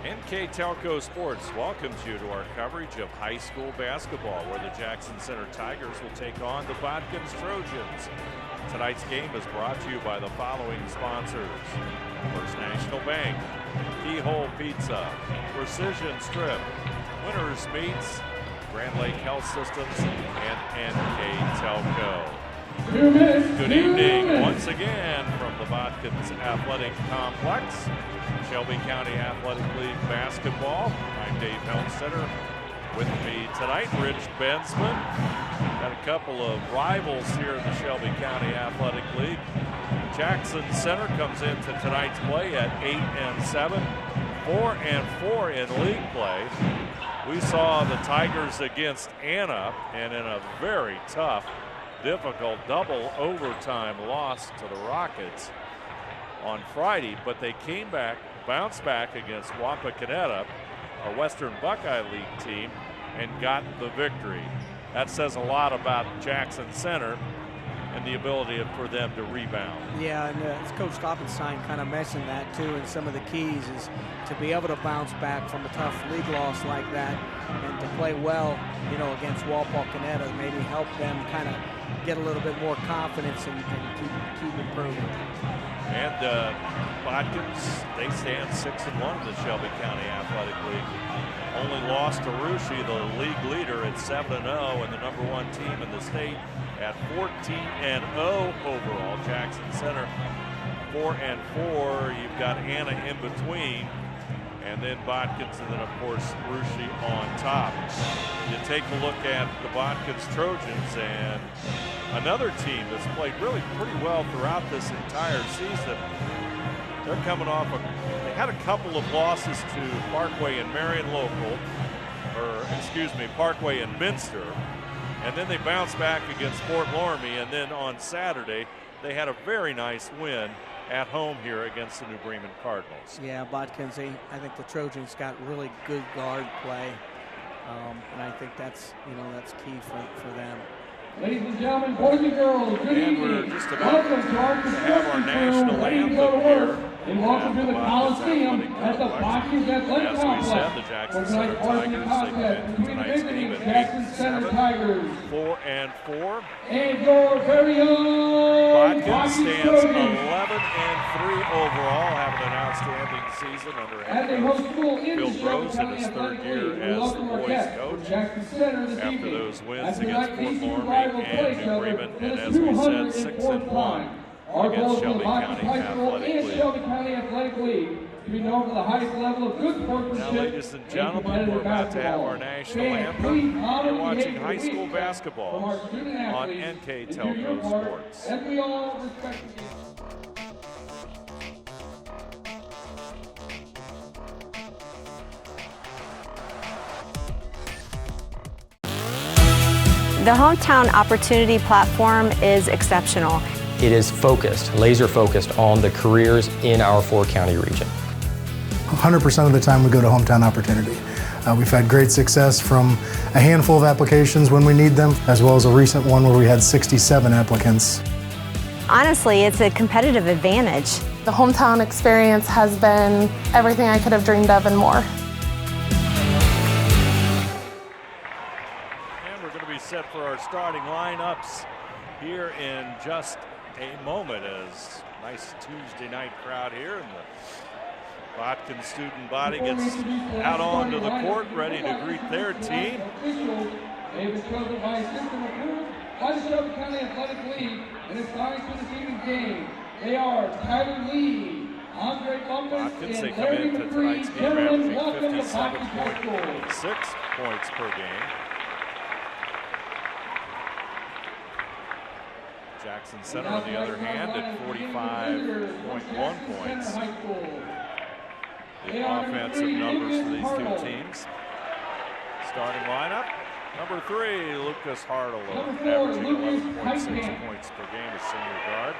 NK Telco Sports welcomes you to our coverage of high school basketball, where the Jackson Center Tigers will take on the Botkins Trojans. Tonight's game is brought to you by the following sponsors: First National Bank, Keyhole Pizza, Precision Strip, Winners Meats, Grand Lake Health Systems, and NK Telco. Good evening once again from the Botkins Athletic Complex. Shelby County Athletic League basketball. I'm Dave Helmstetter. With me tonight, Rich Bensman. Got a couple of rivals here in the Shelby County Athletic League. Jackson Center comes into tonight's play at 8-7, 4-4 in league play. We saw the Tigers against Anna, and in a very tough, difficult double overtime loss to the Rockets on Friday, but they came back, bounced back against Wapakoneta, our Western Buckeye League team, and got the victory. That says a lot about Jackson Center and the ability for them to rebound. Yeah, and as Coach Stoppenstein kind of mentioned that too, and some of the keys is to be able to bounce back from a tough league loss like that and to play well, you know, against Wapakoneta, maybe help them kind of get a little bit more confidence and keep improving. And Botkins, they stand 6-1 in the Shelby County Athletic League. Only lost to Russia, the league leader, at 7-0, and the #1 team in the state at 14-0 overall. Jackson Center 4-4. You've got Anna in between, and then Botkins, and then of course Russia on top. You take a look at the Botkins Trojans, and another team that's played really pretty well throughout this entire season. They're coming off they had a couple of losses to Parkway and Marion Local, or excuse me, Parkway and Minster, and then they bounced back against Fort Loramie, and then on Saturday they had a very nice win at home here against the New Bremen Cardinals. Yeah, Botkins, I think the Trojans got really good guard play, and I think that's key for them. Ladies and gentlemen, boys and girls, good evening. We're just about to have our national anthem here. And welcome to the Coliseum at the Botkins Athletic Complex. As we said, the Jackson Center Tigers, they come into tonight's game at 8-7, 4-4. And your very own Botkins stands 11-3 overall, having an outstanding season under head coach Bill Rose in his third year as the boys coach. After those wins against Fort Loramie and New Bremen, and as we said, 6-1. Against Shelby County Athletic League. To be known for the highest level of good sportsmanship. Now, ladies and gentlemen, we're about to have our national anthem. You're watching high school basketball on NK Telco Sports. And we all respect The Hometown Opportunity Platform is exceptional. It is focused, laser focused on the careers in our four-county region. 100% of the time we go to Hometown Opportunity. We've had great success from a handful of applications when we need them, as well as a recent one where we had 67 applicants. Honestly, it's a competitive advantage. The Hometown experience has been everything I could have dreamed of and more. And we're going to be set for our starting lineups here in just a moment, as nice Tuesday night crowd here, and the Botkins student body gets out onto the court ready to greet their team. David chosen by a system approved by the Shelby County Athletic League and assigned to this evening's game. They are Tyler Lee, Andre Bumpus, and Larry McCree. Gentlemen, welcome to Botkins High School. 6 points per game. Jackson Center, on the other hand, at 45.1 points. The offensive numbers for these two teams. Starting lineup, number 3, Lucas Hardelow, averaging 11.6 points per game as senior guard.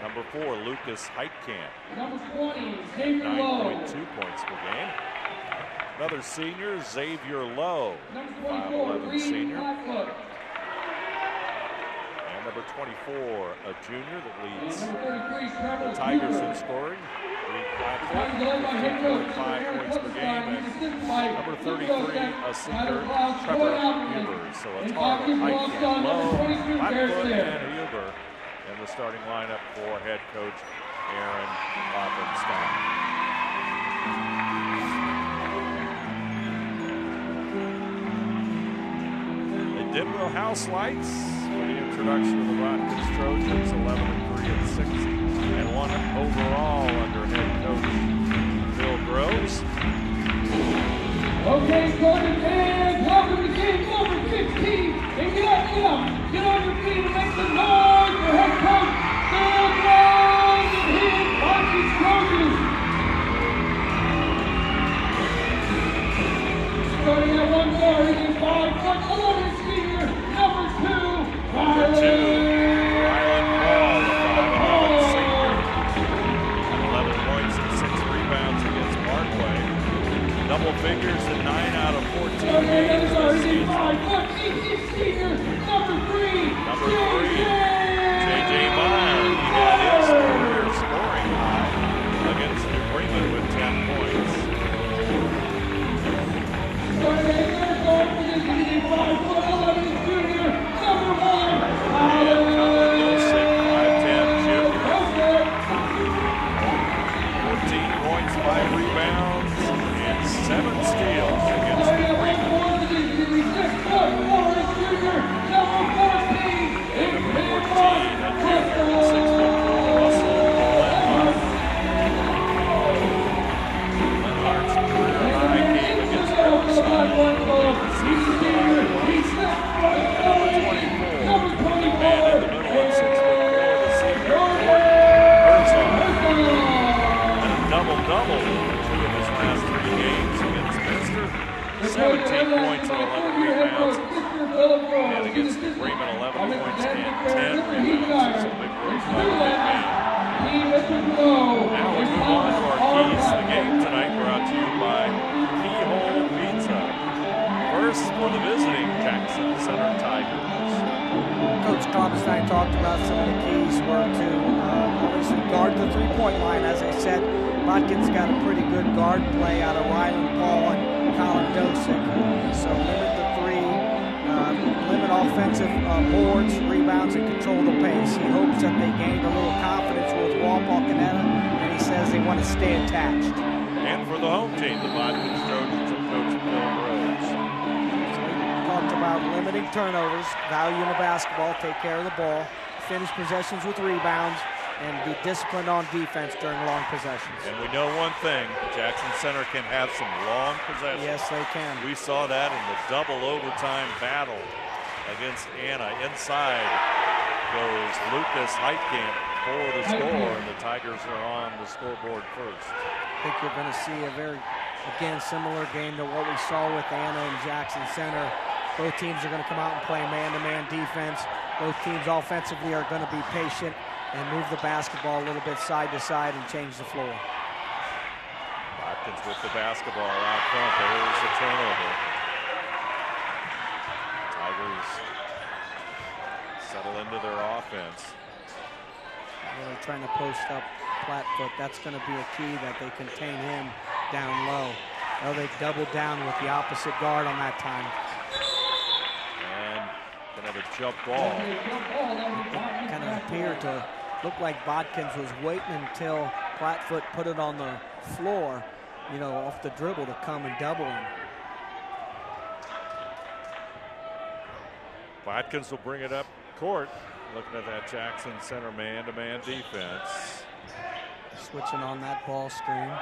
Number 4, Lucas Heitkamp, 9.2 points per game. Another senior, Xavier Lowe, 5'11" senior. Number 24, a junior that leads the Tigers in scoring. 3 points per game. Number 33, a senior, Trevor Huber. So it's Harvard, Heitkamp, Lowe, Blackfoot, and Huber in the starting lineup for head coach Aaron Loffenstein. Dimwell House Lights for the introduction of the Botkins Trojans, 11-3 and 6 and 1 overall under head coach Bill Groves. Okay, starting and welcome to game number 15. And get up, get on your feet and make some noise for head coach Bill Groves and his Botkins Trojans. Starting at 1 guard, he is 5'11" senior, number 2, Ryland Paul, the 5'11" senior. 11 points and 6 rebounds against Parkway. Double figures in 9 out of 14 games this season. 5'8" senior, number 3, J.J. Meyer. He had his career scoring high against New Bremen with 10 points. Double in 2 of his last 3 games against Minster. 17 points and 11 rebounds. And against Bremen, 11 points and 10 rebounds. It's a big break by the big man. Now we move on to our keys to the game tonight, brought to you by Keyhole Pizza. First for the visiting Jackson Center Tigers. Coach Kloppenstein talked about some of the keys were to obviously guard the three-point line. As I said, Botkins got a pretty good guard play out of Ryland Paul and Colin Dosick. So limit the three, limit offensive boards, rebounds, and control the pace. He hopes that they gained a little confidence with Walpole Canetta, and he says they want to stay attached. And for the home team, the Botkins Trojans of Coach Bill Groves. So we talked about limiting turnovers, value in the basketball, take care of the ball, finish possessions with rebounds, and be disciplined on defense during long possessions. And we know one thing, Jackson Center can have some long possessions. Yes, they can. We saw that in the double overtime battle against Anna. Inside goes Lucas Heitkamp for the score, and the Tigers are on the scoreboard first. I think you're going to see a very, again, similar game to what we saw with Anna and Jackson Center. Both teams are going to come out and play man-to-man defense. Both teams offensively are going to be patient and move the basketball a little bit side to side and change the floor. Botkins with the basketball out front. There's a turnover. Tigers settle into their offense. Really trying to post up Plattfoot. That's going to be a key that they contain him down low. Oh, they doubled down with the opposite guard on that time. And gonna have a jump ball. It kind of appeared to look like Botkins was waiting until Plattfoot put it on the floor, you know, off the dribble to come and double him. Botkins will bring it up court. Looking at that Jackson Center man-to-man defense. Switching on that ball screen.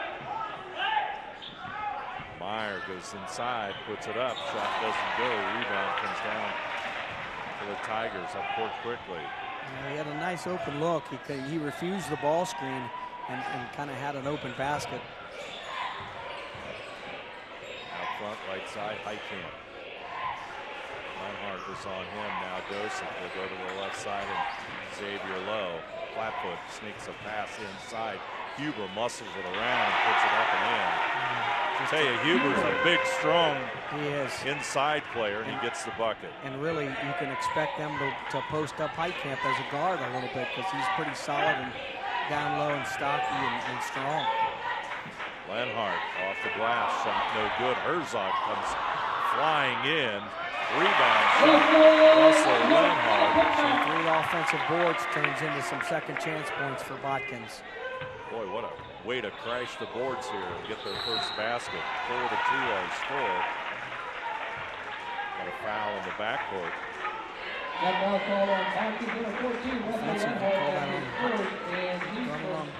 Meyer goes inside, puts it up. Shot doesn't go. Rebound comes down to the Tigers up court quickly. He had a nice open look. He refused the ball screen and kind of had an open basket. Out front, right side, Heitkamp. Reinhardt was on him. Now Dosick will go to the left side and Xavier Lowe. Flatfoot sneaks a pass inside. Huber muscles it around and puts it up and in. I tell you, Huber's a big, strong inside player. He gets the bucket. And really, you can expect them to post up Heitkamp as a guard a little bit because he's pretty solid and down low and stocky and strong. Lenhart off the glass, shot no good. Herzog comes flying in. Rebound shot. Russell Lenhart. Some 3 offensive boards turns into some second chance points for Botkins. Boy, what a way to crash the boards here and get their first basket. 4-2 our score. Got a foul in the backcourt. That ball call on Botkins number 14. Offensive, they call that on.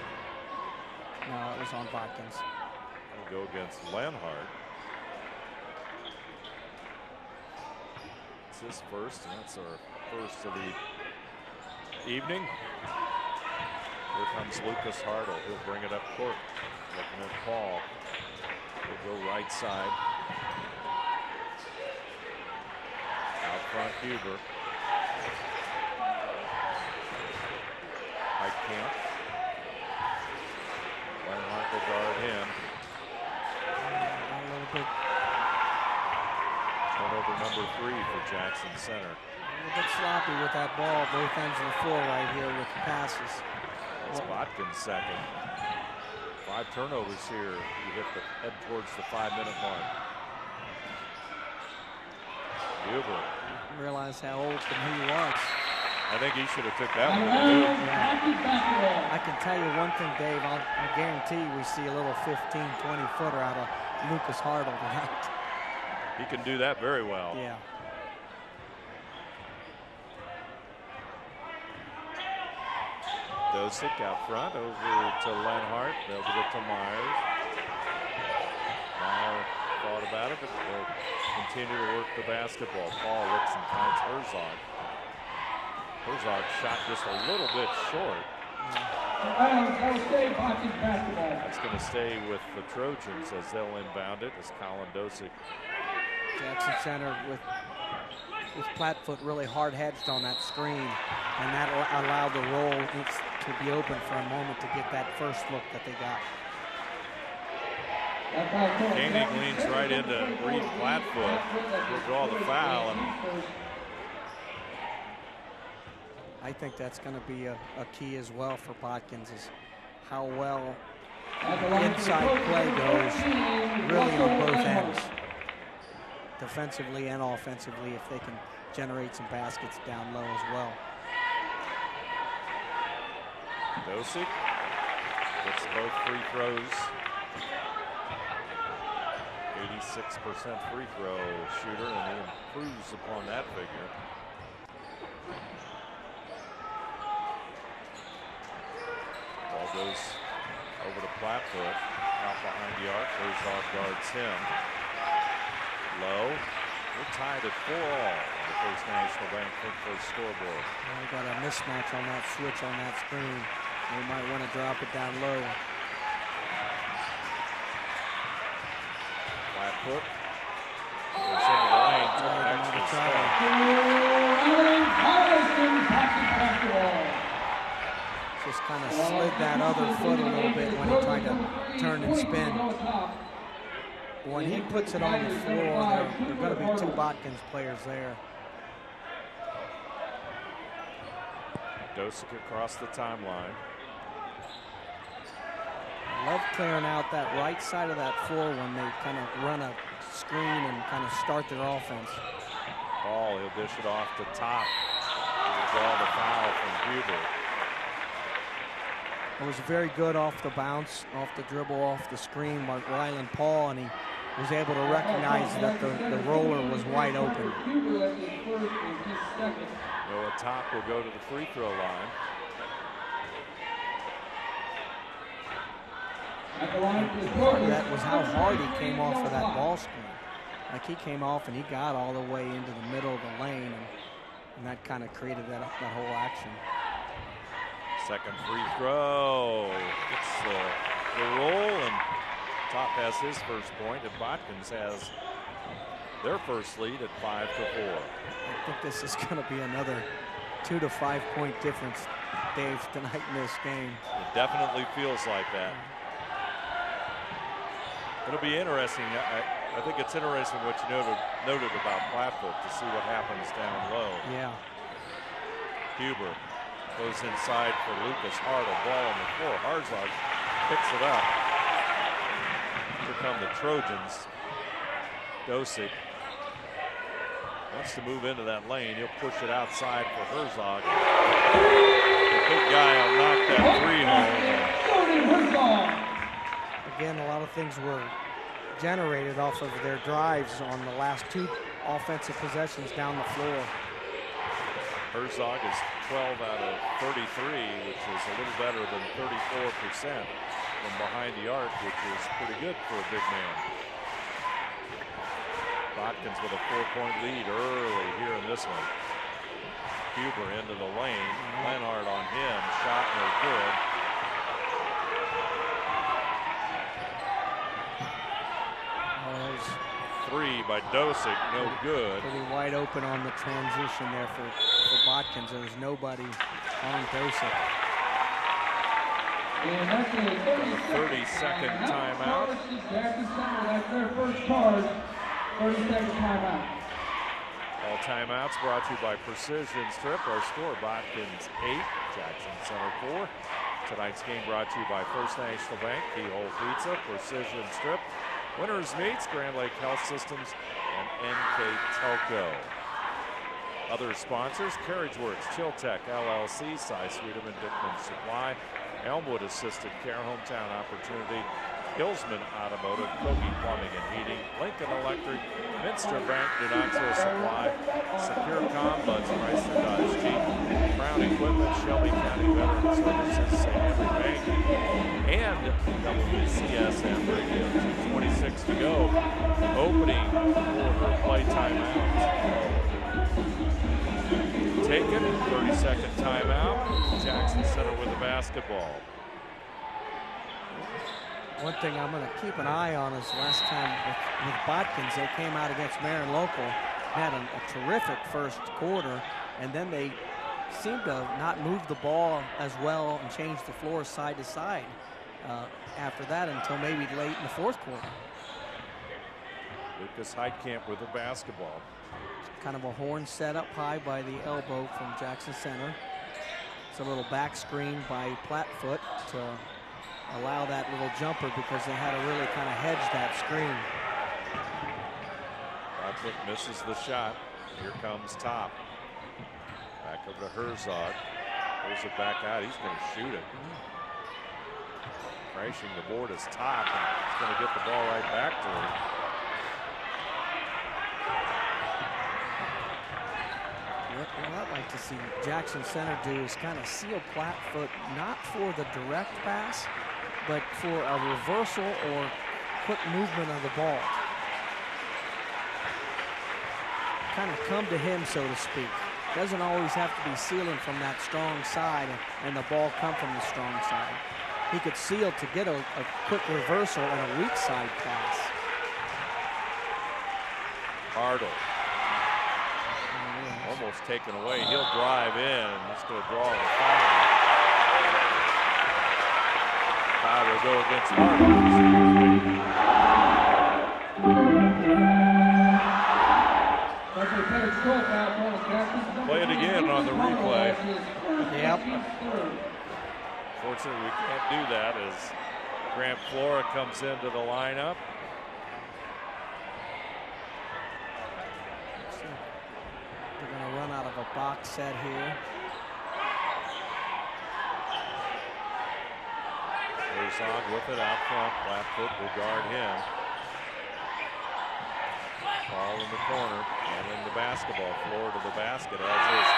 No, it was on Botkins. Go against Lenhart. It's his first, and that's our first of the evening. Here comes Lucas Hartle. He'll bring it up court. Looking at Paul. He'll go right side. Out front, Huber. Camp. Lenhart will guard him. Turnover number 3 for Jackson Center. A little bit sloppy with that ball, both ends of the floor right here with the passes. That's Botkins' second. 5 turnovers here. You head towards the 5-minute mark. Huber. Realize how open he was. I think he should have took that one. I can tell you one thing, Dave. I guarantee we see a little 15, 20-footer out of Lucas Hartle tonight. He can do that very well. Yeah. Dosick out front over to Lenhart. They'll give it to Myers. Meyer thought about it, but they'll continue to work the basketball. Paul looks and finds Herzog. Herzog shot just a little bit short. That's going to stay with the Trojans as they'll inbound it as Colin Dosick. Jackson Center with Plattfoot really hard hedged on that screen, and that allowed the roll to be open for a moment to get that first look that they got. Koenig leans right into Reed Plattfoot. He'll draw the foul. And I think that's going to be a key as well for Botkins, is how well inside play goes really on both ends, defensively and offensively, if they can generate some baskets down low as well. Dosick gets both free throws. 86% free throw shooter, and he improves upon that figure. Ball goes over to Plattfoot, out behind the arc. Herzog guards him. Low. We're tied at 4-all on the First National Bank first scoreboard. We got a mismatch on that switch on that screen. We might want to drop it down low. Plattfoot goes into the lane. Just kind of slid that other foot a little bit when he tried to turn and spin. When he puts it on the floor, there are going to be 2 Botkins players there. Dosick across the timeline. Love clearing out that right side of that floor when they kind of run a screen and kind of start their offense. Ball, he'll dish it off the top. He'll draw the foul from Huber. It was very good off the bounce, off the dribble, off the screen by Ryland Paul, and he was able to recognize that the roller was wide open. Noah Top will go to the free throw line. Part of that was how hard he came off of that ball screen. Like he came off and he got all the way into the middle of the lane, and that kind of created that whole action. Second free throw. It's the roll, and Top has his first point, and Botkins has their first lead at 5-4. I think this is going to be another 2 to 5 point difference, Dave, tonight in this game. It definitely feels like that. It'll be interesting. I think it's interesting what you noted about Plattfoot to see what happens down low. Yeah. Huber goes inside for Lucas Hartle. Ball on the floor. Herzog picks it up. come the Trojans. Dosick wants to move into that lane. He'll push it outside for Herzog. The big guy will knock that three home. Again, a lot of things were generated off of their drives on the last 2 offensive possessions down the floor. Herzog is 12 out of 33, which is a little better than 34% from behind the arc, which is pretty good for a big man. Botkins with a 4-point lead early here in this one. Huber into the lane. Lenhart on him. Shot no good. Three by Dosick, no good. Pretty wide open on the transition there for Botkins. There was nobody on Dosick. And that's a 30-second timeout. Jackson Center, that's their first charge. 30-second timeout. All timeouts brought to you by Precision Strip. Our score, Botkins 8, Jackson Center 4. Tonight's game brought to you by First National Bank, Keyhole Pizza, Precision Strip, Winners Meats, Grand Lake Health Systems, and NK Telco. Other sponsors, Carriageworks, Chiltech, LLC, Cy Sweetum and Dickman Supply, Elmwood Assisted Care, Hometown Opportunity, Hillsman Automotive, Kogi Plumbing and Heating, Lincoln Electric, Minster Bank, Donato Supply, Secure Com, Buds Chrysler Dodge Jeep, Crown Equipment, Shelby County Veteran Services, St. Henry Bank, and WCSM Radio. 2:26 to go. Opening quarter play timeout. Taken, 30-second timeout. Jackson Center with the basketball. One thing I'm going to keep an eye on is last time with Botkins, they came out against Marin Local, had a terrific first quarter, and then they seemed to not move the ball as well and change the floor side to side after that until maybe late in the fourth quarter. Lucas Heitkamp with the basketball. Kind of a horn set up high by the elbow from Jackson Center. It's a little back screen by Plattfoot to allow that little jumper because they had to really kind of hedge that screen. Plattfoot misses the shot. Here comes Top. Back over to Herzog. Pulls it back out. He's going to shoot it. Crashing the board is Top. And he's going to get the ball right back to him. What I'd like to see Jackson Center do is kind of seal Plattfoot, not for the direct pass, but for a reversal or quick movement of the ball. Kind of come to him, so to speak. Doesn't always have to be sealing from that strong side and the ball come from the strong side. He could seal to get a quick reversal and a weak side pass. Hardle. Almost taken away. He'll drive in. He's going to draw the foul. Foul will go against Hardle. Play it again on the replay. Yep. Fortunately, we can't do that as Grant Flora comes into the lineup. They're going to run out of a box set here. Herzog with it out front. Plattfoot will guard him. Ball in the corner and in the basketball floor to the basket as is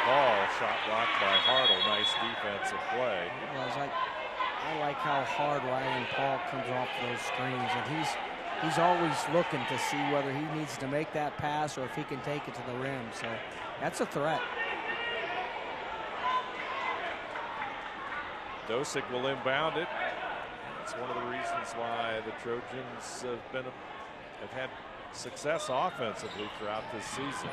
Ball. Shot blocked by Hardle. Nice defensive play. I like how hard Ryan Paul comes off those screens, and he's always looking to see whether he needs to make that pass or if he can take it to the rim. So that's a threat. Dosick will inbound it. It's one of the reasons why the Trojans have had success offensively throughout this season.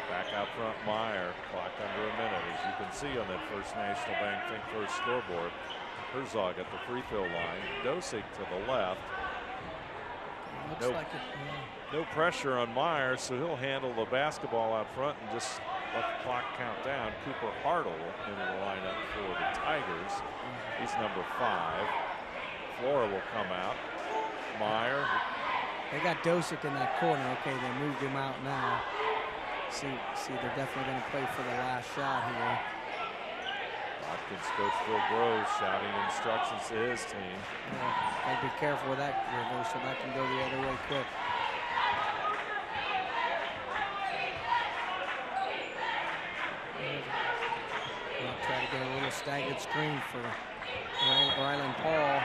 Back out front, Meyer. Clock under a minute, as you can see on that First National Bank Think First scoreboard. Herzog at the free throw line. Dosick to the left. No pressure on Meyer, so he'll handle the basketball out front and just let the clock count down. Cooper Hardle into the lineup for the Tigers. He's number 5. Flora will come out. Meyer. They got Dosick in that corner. Okay, they moved him out now. See, they're definitely going to play for the last shot here. Botkins coach Phil Groves shouting instructions to his team. Yeah, gotta be careful with that reversal. That can go the other way quick. I'll try to get a little staggered screen for Ryland Paul.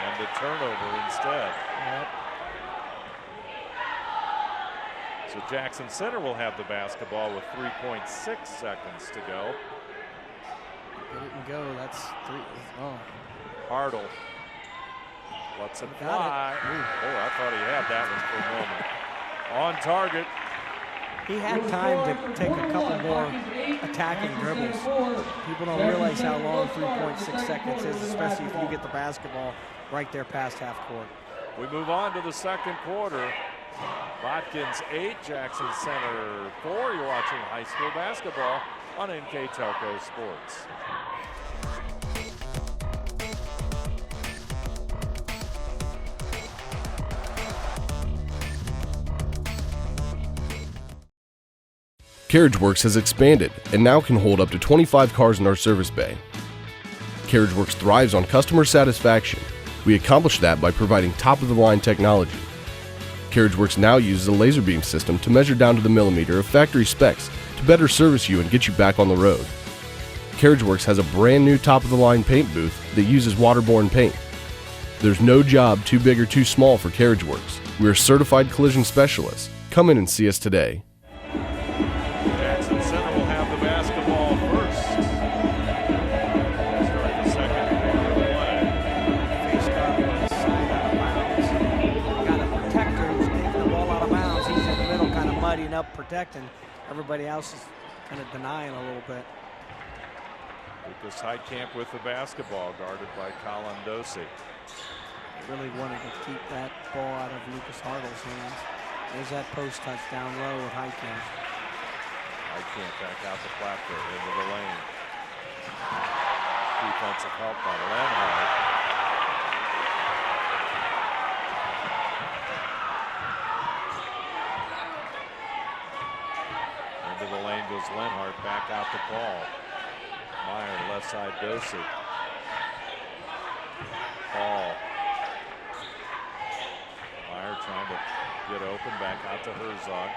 And a turnover instead. Yep. So Jackson Center will have the basketball with 3.6 seconds to go. Get it and go. That's 3. Oh. Hartle lets it fly. Oh, I thought he had that one for a moment. On target. He had time to take a couple more attacking dribbles. People don't realize how long 3.6 seconds is, especially if you get the basketball right there past half court. We move on to the second quarter. Botkins 8, Jackson Center 4. You're watching high school basketball on NK Telco Sports. CarriageWorks has expanded and now can hold up to 25 cars in our service bay. CarriageWorks thrives on customer satisfaction. We accomplish that by providing top-of-the-line technology. CarriageWorks now uses a laser beam system to measure down to the millimeter of factory specs to better service you and get you back on the road. CarriageWorks has a brand new top-of-the-line paint booth that uses waterborne paint. There's no job too big or too small for CarriageWorks. We're certified collision specialists. Come in and see us today. Jackson Center will have the basketball first. Start the second quarter play. Face guard on the side out of bounds. Got a protector who's taking the ball out of bounds. He's in the middle, kind of muddying up, protecting. Everybody else is kind of denying a little bit. Lucas Heitkamp with the basketball, guarded by Colin Dosey. Really wanted to keep that ball out of Lucas Hartle's hands. There's that post touch down low with Heitkamp. Heitkamp back out the platform into the lane. Defensive help by Lenhart. Into the lane goes Lenhart, back out to Paul. Meyer, left side Dosey. Paul. Meyer trying to get open, back out to Herzog.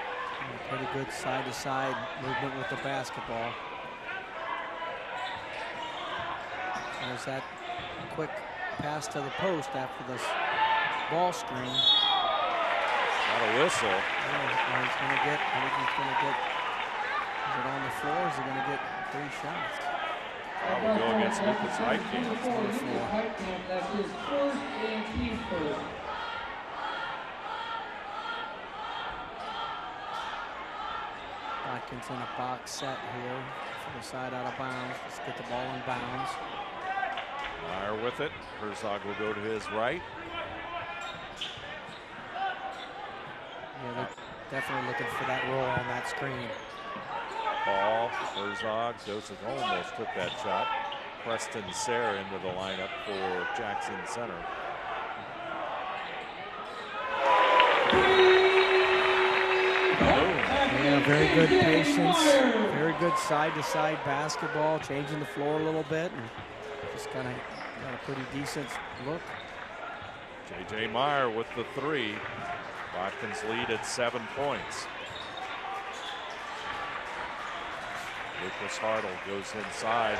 Pretty good side-to-side movement with the basketball. There's that quick pass to the post after this ball screen. Not a whistle. Yeah, he's going to get, I think he's going to get, is it on the floor? Is he going to get 3 shots? We'll go against Lucas Heitkamp. That's his first and team first. Botkins in a box set here for the side out of bounds. Let's get the ball in bounds. Meyer with it. Herzog will go to his right. Yeah, they're definitely looking for that roll on that screen. Paul, Herzog, Joseph almost took that shot. Preston Sayre into the lineup for Jackson Center. Yeah, very good patience, very good side-to-side basketball, changing the floor a little bit, and just kind of got a pretty decent look. J.J. Meyer with the 3. Watkins lead at 7 points. Lucas Hartle goes inside,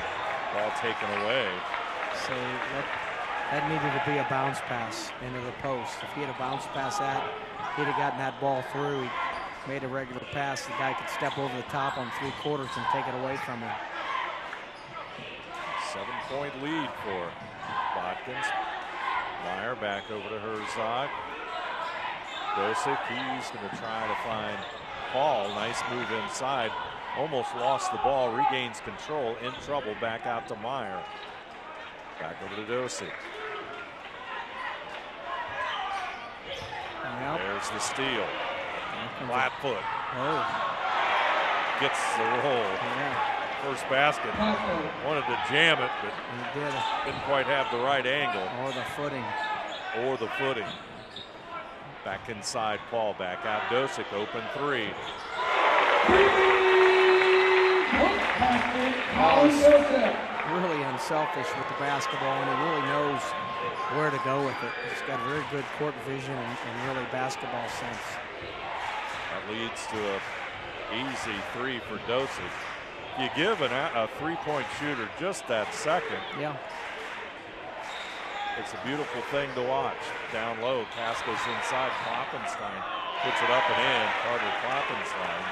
ball taken away. So that needed to be a bounce pass into the post. If he had a bounce pass that, he'd have gotten that ball through. He made a regular pass. The guy could step over the top on 3/4 and take it away from him. 7-point lead for Botkins. Meyer back over to Herzog. Dosick, he's going to try to find Paul. Nice move inside. Almost lost the ball, regains control, in trouble, back out to Meyer. Back over to Dosey. Yep. There's the steal. Flat foot. Oh. Gets the roll. Yeah. First basket. Wanted to jam it, but didn't quite have the right angle. Or the footing. Or the footing. Back inside, Paul. Back out, Dosick. Open three. Really unselfish with the basketball, and he really knows where to go with it. He's got very good court vision and really basketball sense. That leads to a easy three for Dosick. You give a three-point shooter just that second. Yeah. It's a beautiful thing to watch. Down low, pass goes inside. Kloppenstein puts it up and in. Carter Kloppenstein,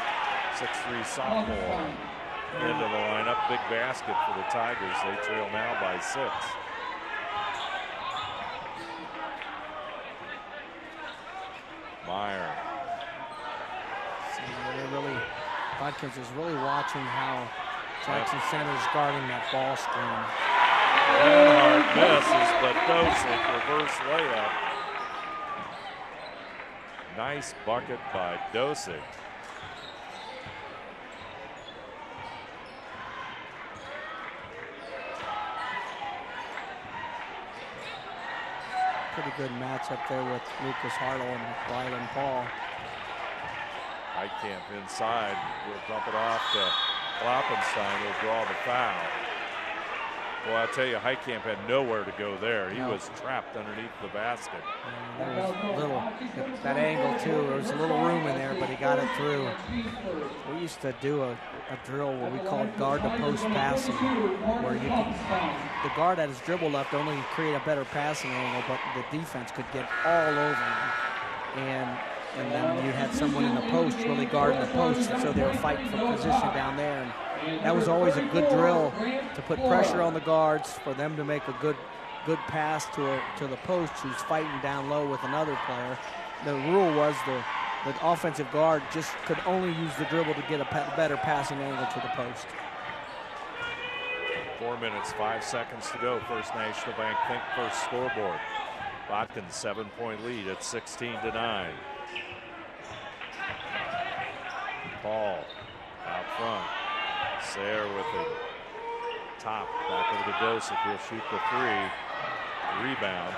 6'3" sophomore, into the lineup. Big basket for the Tigers. They trail now by 6. Meyer. Botkins is really watching how Jackson Center is guarding that ball screen. Hard misses, but Dosick reverse layup. Nice bucket by Dosick. Pretty good match up there with Lucas Hartle and Rylan Paul. Heitkamp inside. Will dump it off to Kloppenstein. Will draw the foul. Well, I tell you, Heitkamp had nowhere to go there. He was trapped underneath the basket. There was that angle too. There was a little room in there, but he got it through. We used to do a drill where we called guard to post passing, where you could, the guard had his dribble left only create a better passing angle, but the defense could get all over him. And then you had someone in the post really guarding the post, and so they were fighting for position down there. And that was always a good drill to put pressure on the guards for them to make a good pass to the post who's fighting down low with another player. The rule was the offensive guard just could only use the dribble to get a better passing angle to the post. 4 minutes, 5 seconds to go. First National Bank Think First scoreboard. Botkins 7-point lead at 16-9. Paul out front. Sayre with the top, back over to Dosick. He'll shoot the three. Rebound.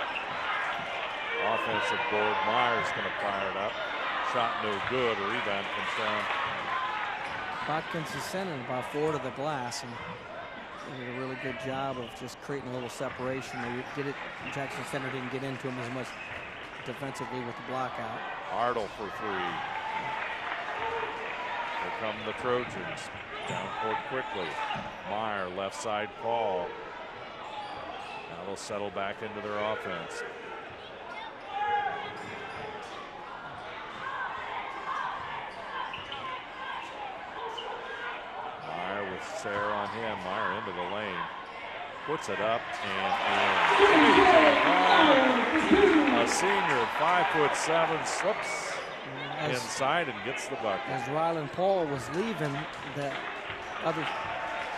Offensive board. Meyer's going to fire it up. Shot no good. A rebound comes down. Botkins is sending about 4 to the glass, and they did a really good job of just creating a little separation. Jackson Center didn't get into him as much defensively with the block out. Hartle for three. Here come the Trojans. Down court quickly. Meyer, left side, Paul. Now they'll settle back into their offense. Meyer with Sayre on him. Meyer into the lane. Puts it up and a senior, 5'7", slips inside and gets the bucket. As Rylan Paul was leaving the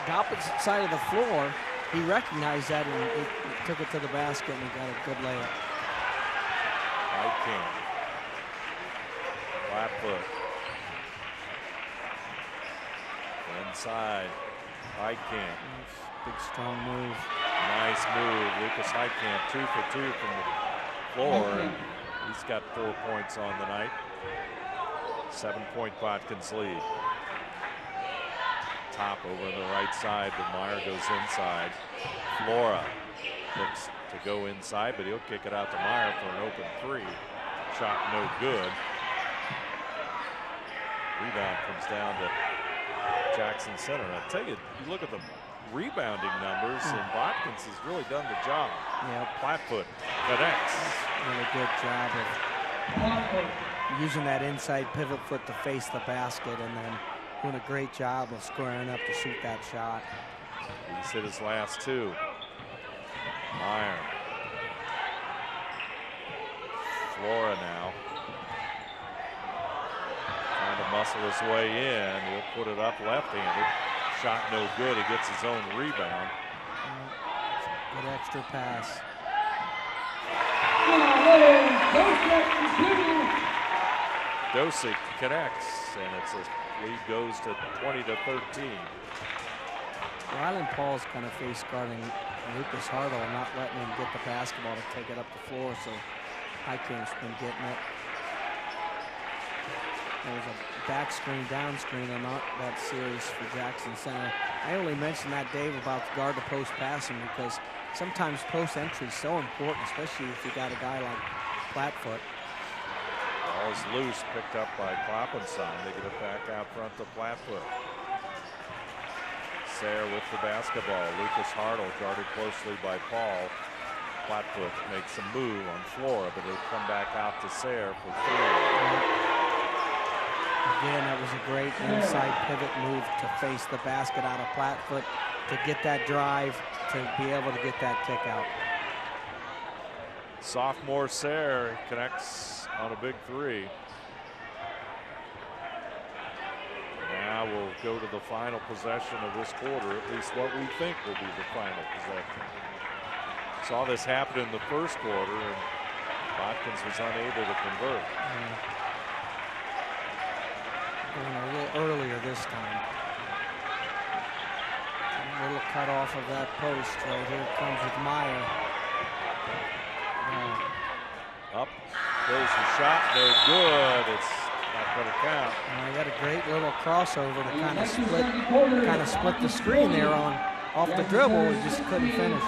opposite side of the floor, he recognized that and he took it to the basket and he got a good layup. Heitkamp. Flat foot. Inside. Heitkamp. Big strong move. Nice move. Lucas Heitkamp 2 for 2 from the floor. He's got 4 points on the night. 7-point Botkins lead. Top over on the right side, but Meyer goes inside. Flora looks to go inside, but he'll kick it out to Meyer for an open three. Shot no good. Rebound comes down to Jackson Center. I tell you, you look at the rebounding numbers, and Botkins has really done the job. Yeah, Flatfoot connects. Really good job of using that inside pivot foot to face the basket, and then doing a great job of squaring up to shoot that shot. He's hit his last 2. Meyer. Flora now. Trying to muscle his way in. He'll put it up left-handed. Shot no good. He gets his own rebound. Good extra pass. Dosick connects, and it's a lead goes to 20-13. Rylan Paul's kind of face guarding Lucas Hartle, not letting him get the basketball to take it up the floor, so Highcamp's been getting it. There was a back screen, down screen on that series for Jackson Center. I only mentioned that, Dave, about guard to post passing because sometimes post entry is so important, especially if you got a guy like Flatfoot. Ball is loose, picked up by Kloppenstein. They get it back out front to Flatfoot. Sayre with the basketball. Lucas Hartle guarded closely by Paul. Flatfoot makes a move on Flora, but they come back out to Sayre for three. Again, that was a great inside pivot move to face the basket out of Flatfoot to get that drive, to be able to get that kick out. Sophomore Sayre connects on a big three. Now we'll go to the final possession of this quarter, at least what we think will be the final possession. Saw this happen in the first quarter, and Botkins was unable to convert. Going a little earlier this time. A little cut off of that post right here. Comes with Meyer. Up goes the shot, no good. It's not going to count. He got a great little crossover to kind of split the screen there off the dribble. He just couldn't finish.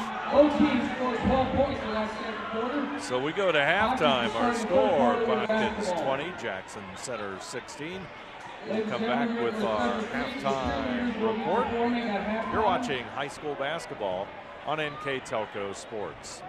So we go to halftime. Our score: Botkins 20, Jackson Center 16. We'll come back with our halftime report. You're watching high school basketball on NK Telco Sports.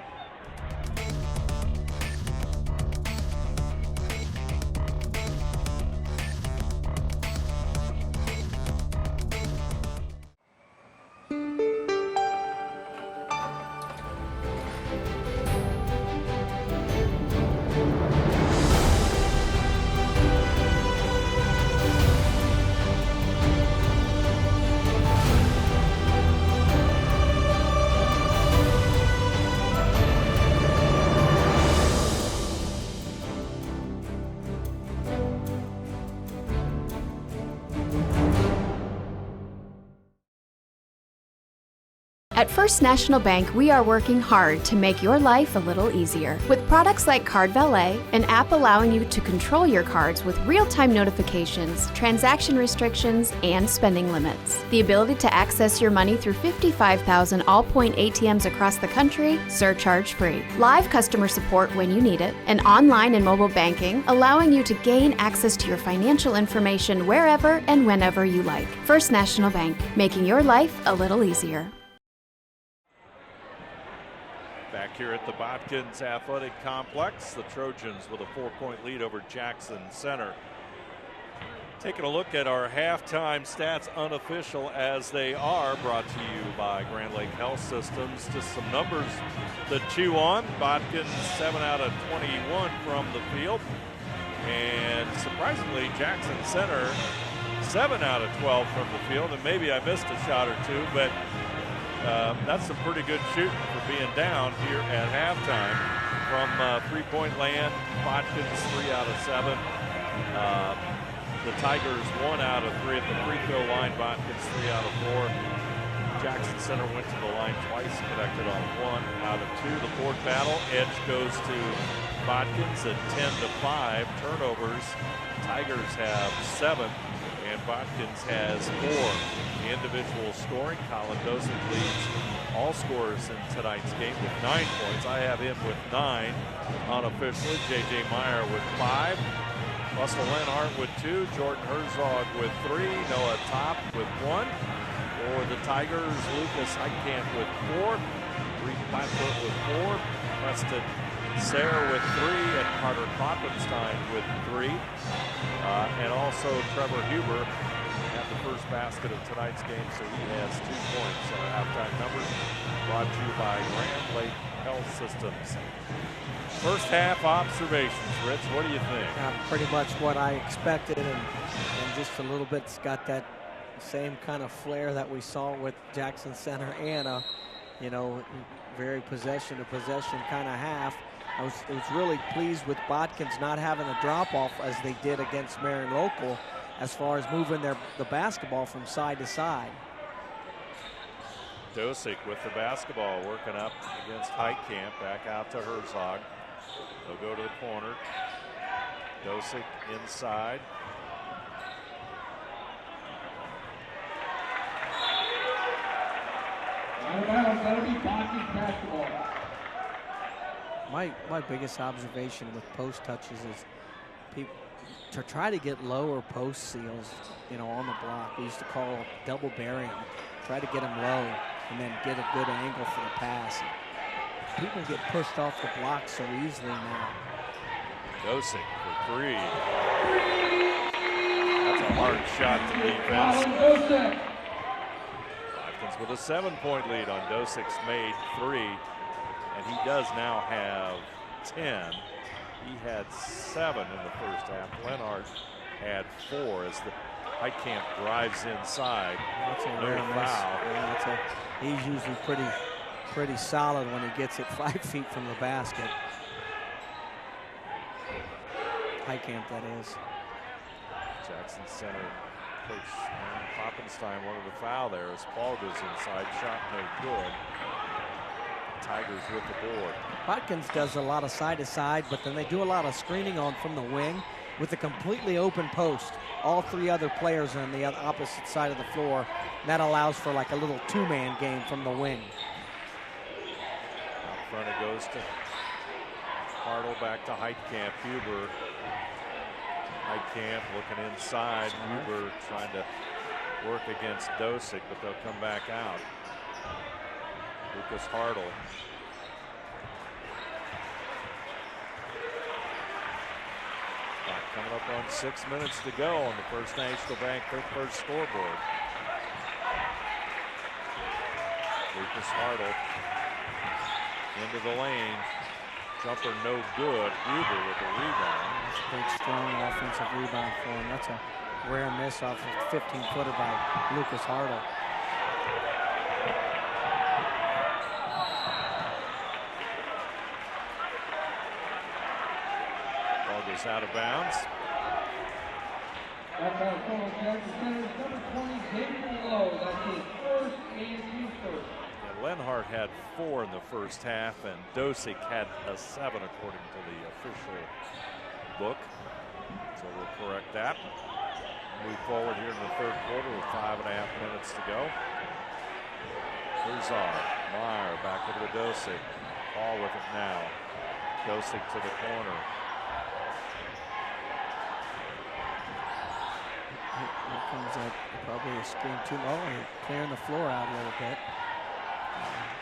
At First National Bank, we are working hard to make your life a little easier. With products like Card Valet, an app allowing you to control your cards with real-time notifications, transaction restrictions, and spending limits. The ability to access your money through 55,000 all-point ATMs across the country, surcharge-free. Live customer support when you need it, and online and mobile banking, allowing you to gain access to your financial information wherever and whenever you like. First National Bank, making your life a little easier. Back here at the Botkins Athletic Complex, the Trojans with a 4-point lead over Jackson Center. Taking a look at our halftime stats, unofficial as they are, brought to you by Grand Lake Health Systems. Just some numbers to chew on. Botkins 7 out of 21 from the field. And surprisingly, Jackson Center 7 out of 12 from the field. And maybe I missed a shot or two, but that's some pretty good shooting for being down here at halftime. From three-point land, Botkins 3 out of 7. The Tigers 1 out of 3 at the free throw line. Botkins 3 out of 4. Jackson Center went to the line twice, connected on 1 out of 2. The fourth battle, edge goes to Botkins at 10-5. Turnovers, Tigers have 7. And Botkins has 4. The individual scoring, Colin Dosick leads all scorers in tonight's game with 9 points. I have him with 9 unofficially. J.J. Meyer with 5. Russell Lenhart with 2. Jordan Herzog with 3. Noah Top with 1. For the Tigers, Lucas Heitkamp with 4. Reed Flatfoot with 4. Preston Sayre with 3, and Carter Kloppenstein with 3. And also Trevor Huber at the first basket of tonight's game, so he has 2 points. Our halftime numbers brought to you by Grand Lake Health Systems. First half observations, Rich, what do you think? Pretty much what I expected, and just a little bit, it's got that same kind of flair that we saw with Jackson Center and very possession to possession kind of half. I was really pleased with Botkins not having a drop-off as they did against Marion Local as far as moving the basketball from side to side. Dosick with the basketball, working up against Heitkamp, back out to Herzog. They'll go to the corner. Dosick inside. Out of bounds, that'll be Botkins basketball. My biggest observation with post touches is people to try to get lower post seals, you know, on the block. We used to call it double burying. Try to get them low and then get a good angle for the pass. People get pushed off the block so easily now. Dosick for three. That's a hard shot to defense. Botkins with a 7-point lead on Dosick's made three, and he does now have 10. He had 7 in the first half. Lenhart had 4 as the Heitkamp drives inside. That's a rare miss. Yeah, he's usually pretty solid when he gets it 5 feet from the basket. Heitkamp, that is. Jackson Center coach Poppenstein wanted to foul there as Paul goes inside. Shot no good. Tigers with the board. Botkins does a lot of side-to-side, but then they do a lot of screening on from the wing with a completely open post. All 3 other players are on the opposite side of the floor. That allows for like a little 2-man game from the wing. Out front it goes to Hartle, back to Heitkamp. Huber. Heitkamp looking inside. Huber trying to work against Dosick, but they'll come back out. Lucas Hartle. Clock coming up on 6 minutes to go on the First National Bank first scoreboard. Lucas Hartle into the lane. Jumper no good. Huber with the rebound. That's a big, strong offensive rebound for him. That's a rare miss off a 15-footer by Lucas Hartle. Ball goes out of bounds. That's our corner. Jackson Center's number 20, David Lowe. That's his first A&T first. Lenhart had 4 in the first half, and Dosick had a 7 according to the official book. So we'll correct that. Move forward here in the third quarter with 5.5 minutes to go. Herzog, Meyer back over to Dosick. Paul with it now. Dosick to the corner. Here comes probably a screen too low and clearing the floor out a little bit.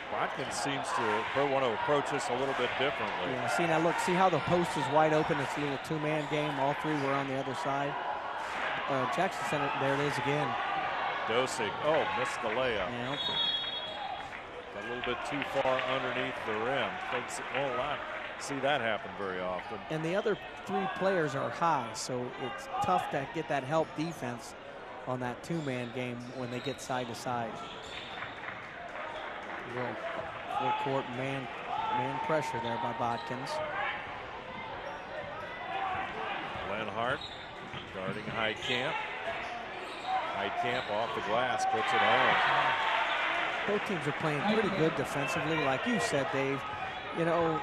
Botkins seems to want to approach this a little bit differently. Yeah, see now, look, see how the post is wide open. It's a little 2-man game. All 3 were on the other side. Jackson Center, there it is again. Dosick, missed the layup. Yeah, Got a little bit too far underneath the rim. Thinks it won't see that happen very often. And the other 3 players are high, so it's tough to get that help defense on that 2-man game when they get side to side. Full court man pressure there by Botkins. Lenhart guarding Heitkamp. Heitkamp off the glass, puts it on. Both teams are playing pretty good defensively. Like you said, Dave, you know,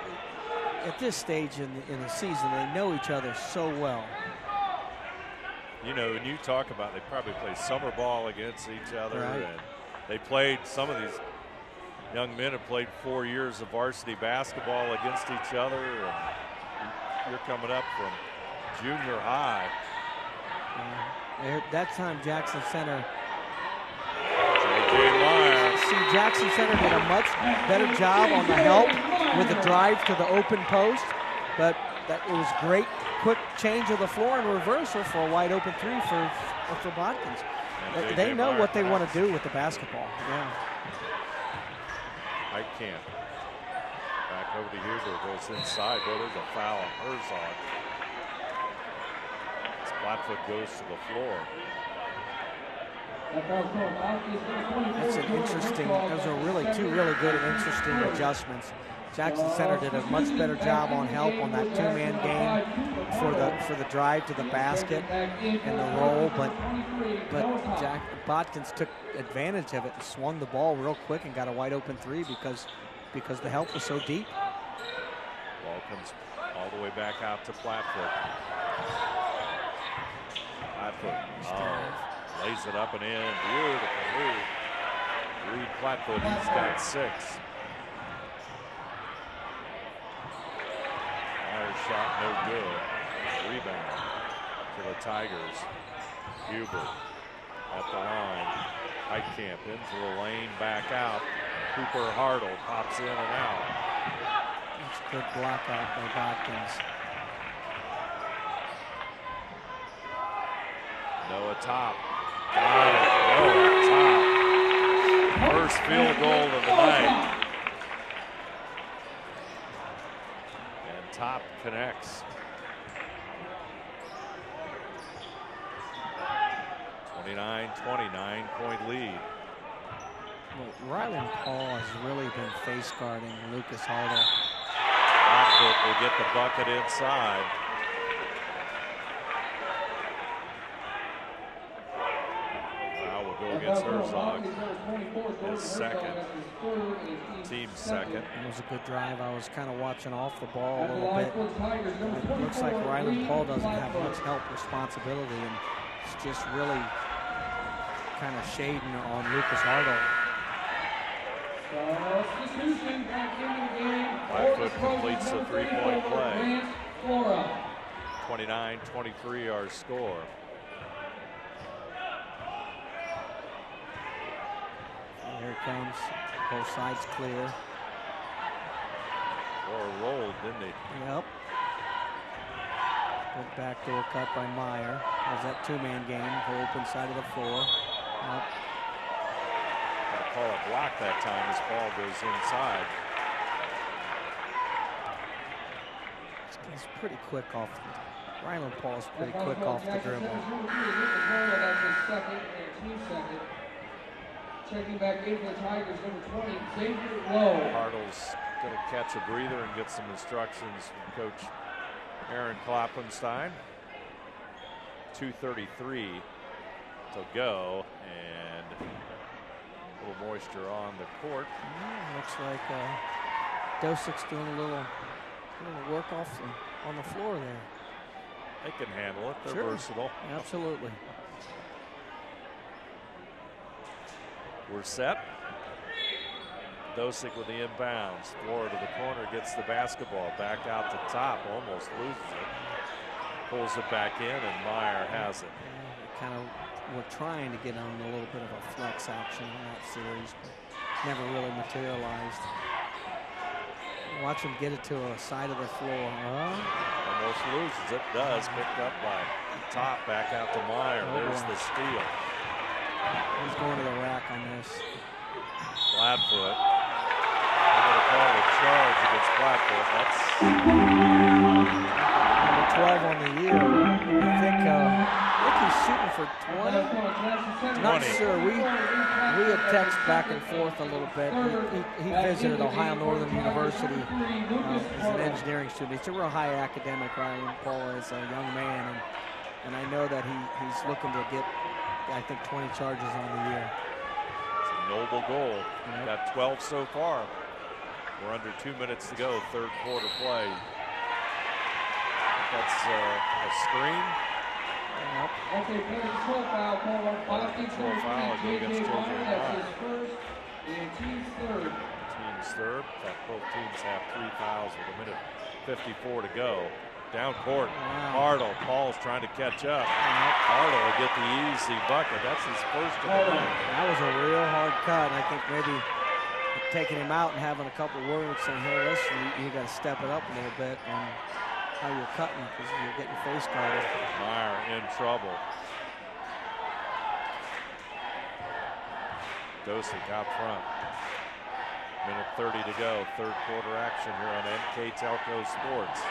at this stage in the season, they know each other so well. You know, when you talk about they probably play summer ball against each other. Right. And they played, some of these young men have played 4 years of varsity basketball against each other. And you're coming up from junior high. That time Jackson Center. J.J. Meyer. See, Jackson Center did a much better job on the help with the drive to the open post, but it was great quick change of the floor and reversal for a wide open 3 for Botkins. They know what they want to do with the basketball. Yeah. Heitkamp. Back over to Huber, goes inside. Well, there's a foul on Herzog. Flatfoot goes to the floor. That's an interesting, those are really 2 really good and interesting adjustments Jackson Center did a much better job on help on that two-man game for the drive to the basket and the roll, but Botkins took advantage of it and swung the ball real quick and got a wide open three because the help was so deep. Ball comes all the way back out to Flatfoot. Lays it up and in. Beautiful move. Reed Flatfoot, he's got 6. Myers shot no good. Rebound to the Tigers. Hubert at the line. Heitkamp into the lane, back out. Cooper Hartle pops in and out. That's a good block out by Botkins. Noah Top. Got it. Noah Top. First field goal of the night. And Top connects. 29-29 point lead. Well, Ryland Paul has really been face guarding Lucas Hartle. Blackfoot will get the bucket inside. Foul will go against Herzog. His second. Team's second. It was a good drive. I was kind of watching off the ball a little bit. It looks like Ryland Paul doesn't have much help responsibility, and it's just really kind of shading on Lucas Hartle. Blackfoot completes the three-point play. 29-23 our score. And here it comes. Both sides clear. Or rolled, didn't he? Yep. Good backdoor cut by Meyer. There's that two-man game. Go open side of the floor. Yep. Gotta call a block that time as ball goes inside. He's pretty quick off. Ryland Paul's pretty quick off the dribble. Checking back in for the Tigers, number 20, Xavier Lowe. Hartle's gonna catch a breather and get some instructions from Coach Aaron Kloppenstein. 2:33 to go, and a little moisture on the court. Looks like Dosik's doing a little work off on the floor there. They can handle it. They're sure. versatile. Absolutely. We're set. Dosik with the inbounds. Floor to the corner, gets the basketball. Back out to Top, almost loses it. Pulls it back in, and Meyer has it. We're trying to get on a little bit of a flex action in that series, but never really materialized. Watch him get it to a side of the floor. Almost loses it. Does. Picked up by Top. Back out to Meyer. There's the steal. He's going to the rack on this. Flatfoot. They're going to call a charge against Flatfoot. That's number 12 on the year. I think he's shooting for 20. Not sure. We had text back and forth a little bit. He visited Ohio Northern University as an engineering student. He's a real high academic. Ryland Paul is a young man, and I know that he's looking to get, I think, 20 charges on the year. It's a noble goal. Yep. Got 12 so far. We're under 2 minutes to go, third quarter play. That's a screen. Yep. Okay, control foul called on Botkins Trojans. Against Georgia. That's his first and team's third. Team's third. In fact, both teams have 3 fouls with a minute 54 to go. Down court, Hartle. Paul's trying to catch up. Hartle will get the easy bucket. That's his first of the night. That was a real hard cut. I think maybe taking him out and having a couple words saying, hey, listen, you got to step it up a little bit on how you're cutting because you're getting face guarded. Meyer in trouble. Dosik out front. Minute 30 to go. Third quarter action here on MK Telco Sports.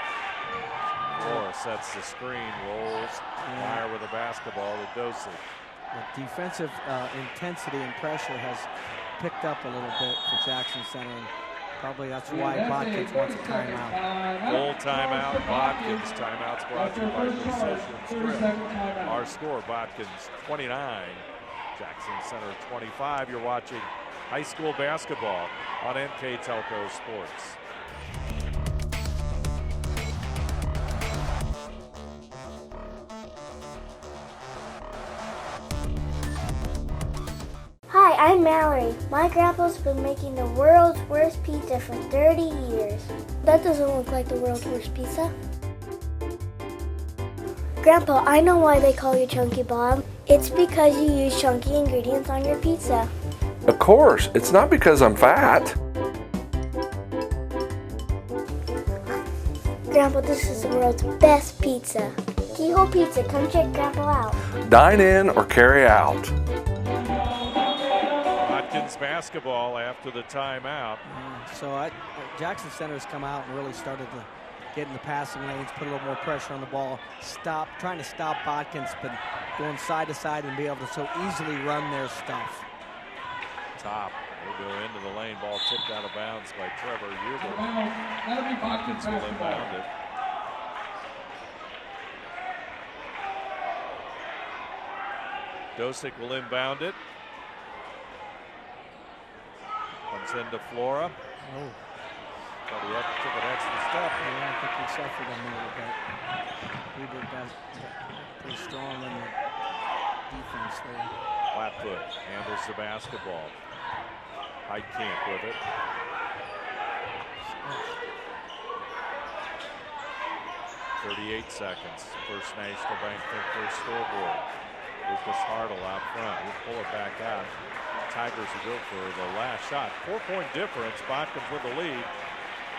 Moore sets the screen, rolls. Meyer with the basketball to Dosik. The defensive intensity and pressure has picked up a little bit for Jackson Center. Probably that's why Botkins wants a timeout. Full timeout, Botkins. Timeouts brought to you by Precision Script. Our score, Botkins 29, Jackson Center 25. You're watching high school basketball on NK Telco Sports. Hi, I'm Mallory. My grandpa's been making the world's worst pizza for 30 years. That doesn't look like the world's worst pizza. Grandpa, I know why they call you Chunky Bob. It's because you use chunky ingredients on your pizza. Of course, it's not because I'm fat. Grandpa, this is the world's best pizza. Keyhole Pizza, come check Grandpa out. Dine in or carry out. Botkins basketball after the timeout. So Jackson Center's come out and really started to get in the passing lanes, put a little more pressure on the ball, trying to stop Botkins, but going side to side and be able to so easily run their stuff. Top will go into the lane. Ball tipped out of bounds by Trevor Huber. That'll be Botkins will inbound it. Dosick will inbound it. Comes into Flora. Oh. But he took an extra step. Yeah, I think he suffered on that a bit. Huber got pretty strong in the defense there. Flatfoot handles the basketball. Heitkamp with it. 38 seconds. First National Bank first scoreboard. Lucas Hartle out front. He'll pull it back out. Tigers will go for the last shot. 4-point difference. Botkins with the lead.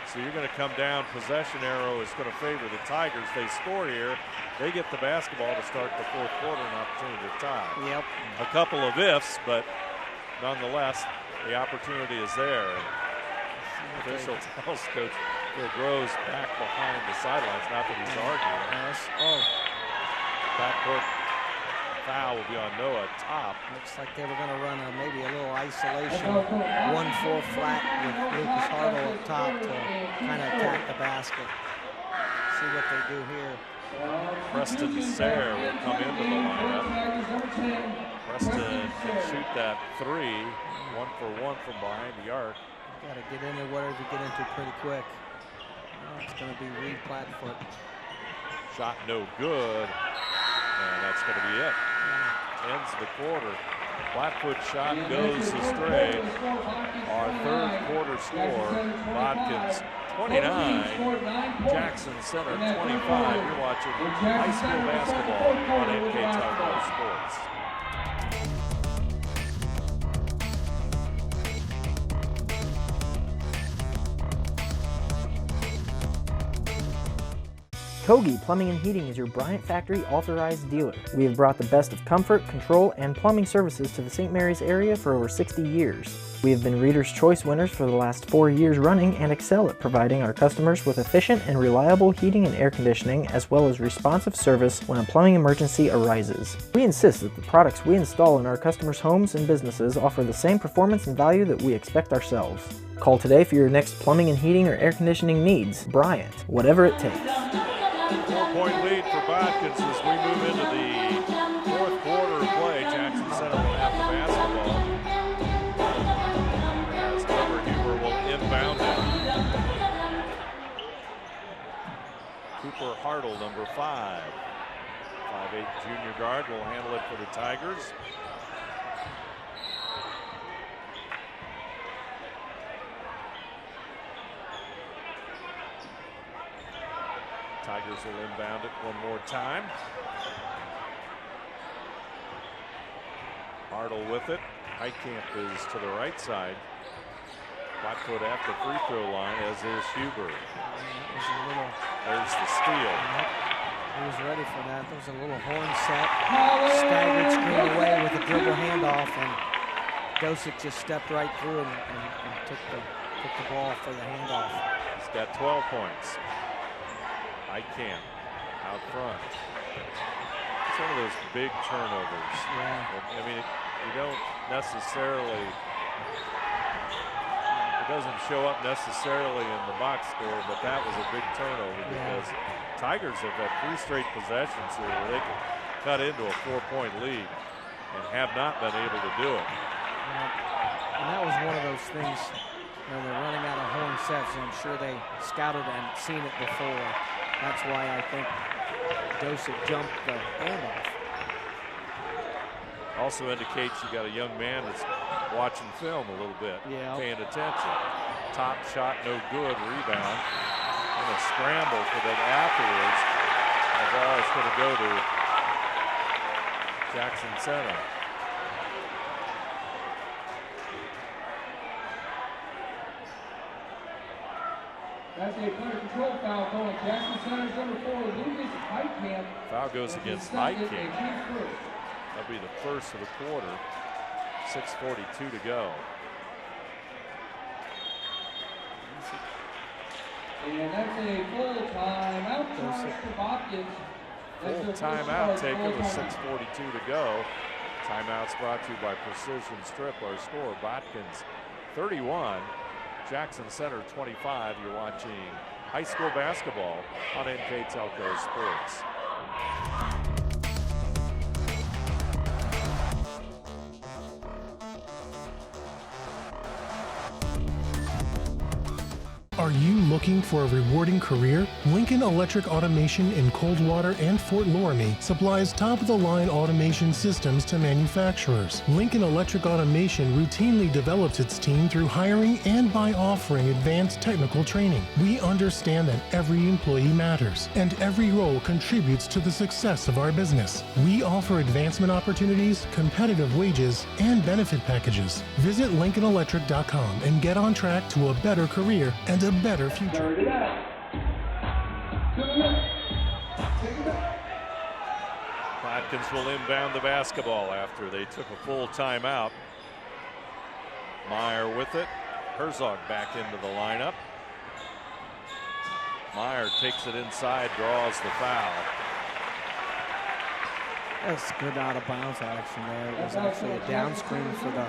So you're going to come down. Possession arrow is going to favor the Tigers. They score here. They get the basketball to start the fourth quarter, an opportunity to tie. Yep. A couple of ifs, but nonetheless, the opportunity is there. Official tells Coach Phil Groves back behind the sidelines. Not that he's arguing. Yes. Oh. Backcourt foul will be on Noah Top. Looks like they were going to run maybe a little isolation 1-4 flat with Lucas Hartle up top to kind of attack the basket. See what they do here. Preston Sayre will come into the lineup. Preston can shoot that three. 1 for 1 from behind the arc. Got to get into whatever you get into pretty quick. It's going to be Reed Flatfoot. Shot no good. And that's going to be it. Ends the quarter. Flatfoot shot goes astray. Our third quarter score, Botkins 29, Jackson Center 25. You're watching high school basketball on NK Telco Sports. Kogi Plumbing and Heating is your Bryant Factory authorized dealer. We have brought the best of comfort, control, and plumbing services to the St. Mary's area for over 60 years. We have been Reader's Choice winners for the last 4 years running and excel at providing our customers with efficient and reliable heating and air conditioning, as well as responsive service when a plumbing emergency arises. We insist that the products we install in our customers' homes and businesses offer the same performance and value that we expect ourselves. Call today for your next plumbing and heating or air conditioning needs. Bryant, whatever it takes. 4-point lead for Botkins as we move into the fourth quarter of play. Jackson Center will have the basketball as Trevor Huber will inbound it. Cooper Hartle, number 5. 5'8" junior guard will handle it for the Tigers. Tigers will inbound it one more time. Hartle with it. Heitkamp is to the right side. Flatfoot at the free throw line, as is Huber. There's the steal. He was ready for that. There was a little horn set. Staggered screen away with a dribble handoff, and Dosick just stepped right through and took the ball for the handoff. He's got 12 points. Heitkamp out front. It's one of those big turnovers. Yeah. I mean, you don't necessarily It doesn't show up necessarily in the box score, but that was a big turnover because Tigers have had 3 straight possessions here where they can cut into a 4-point lead and have not been able to do it. And that was one of those things, they're running out of horn sets, and I'm sure they scouted and seen it before. That's why I think Dosick jumped the handoff. Also indicates you got a young man that's watching film a little bit, paying attention. Top shot, no good, rebound. And a scramble for them afterwards. The ball is going to go to Jackson Center. That's a player control foul going. Jackson Center's number 4, Lucas Heitkamp. Foul goes against Heitkamp. That'll be the first of the quarter. 6:42 to go. And that's a full timeout for Botkins. Full timeout taken with 6:42 to go. Timeouts brought to you by Precision Strip. Our score, Botkins 31, Jackson Center 25. You're watching high school basketball on NK Telco Sports. Are you looking for a rewarding career? Lincoln Electric Automation in Coldwater and Fort Loramie supplies top-of-the-line automation systems to manufacturers. Lincoln Electric Automation routinely develops its team through hiring and by offering advanced technical training. We understand that every employee matters, and every role contributes to the success of our business. We offer advancement opportunities, competitive wages, and benefit packages. Visit LincolnElectric.com and get on track to a better career and a better future. Botkins will inbound the basketball after they took a full timeout. Meyer with it. Herzog back into the lineup. Meyer takes it inside, draws the foul. That's good out of bounds action there. It was actually a down screen for the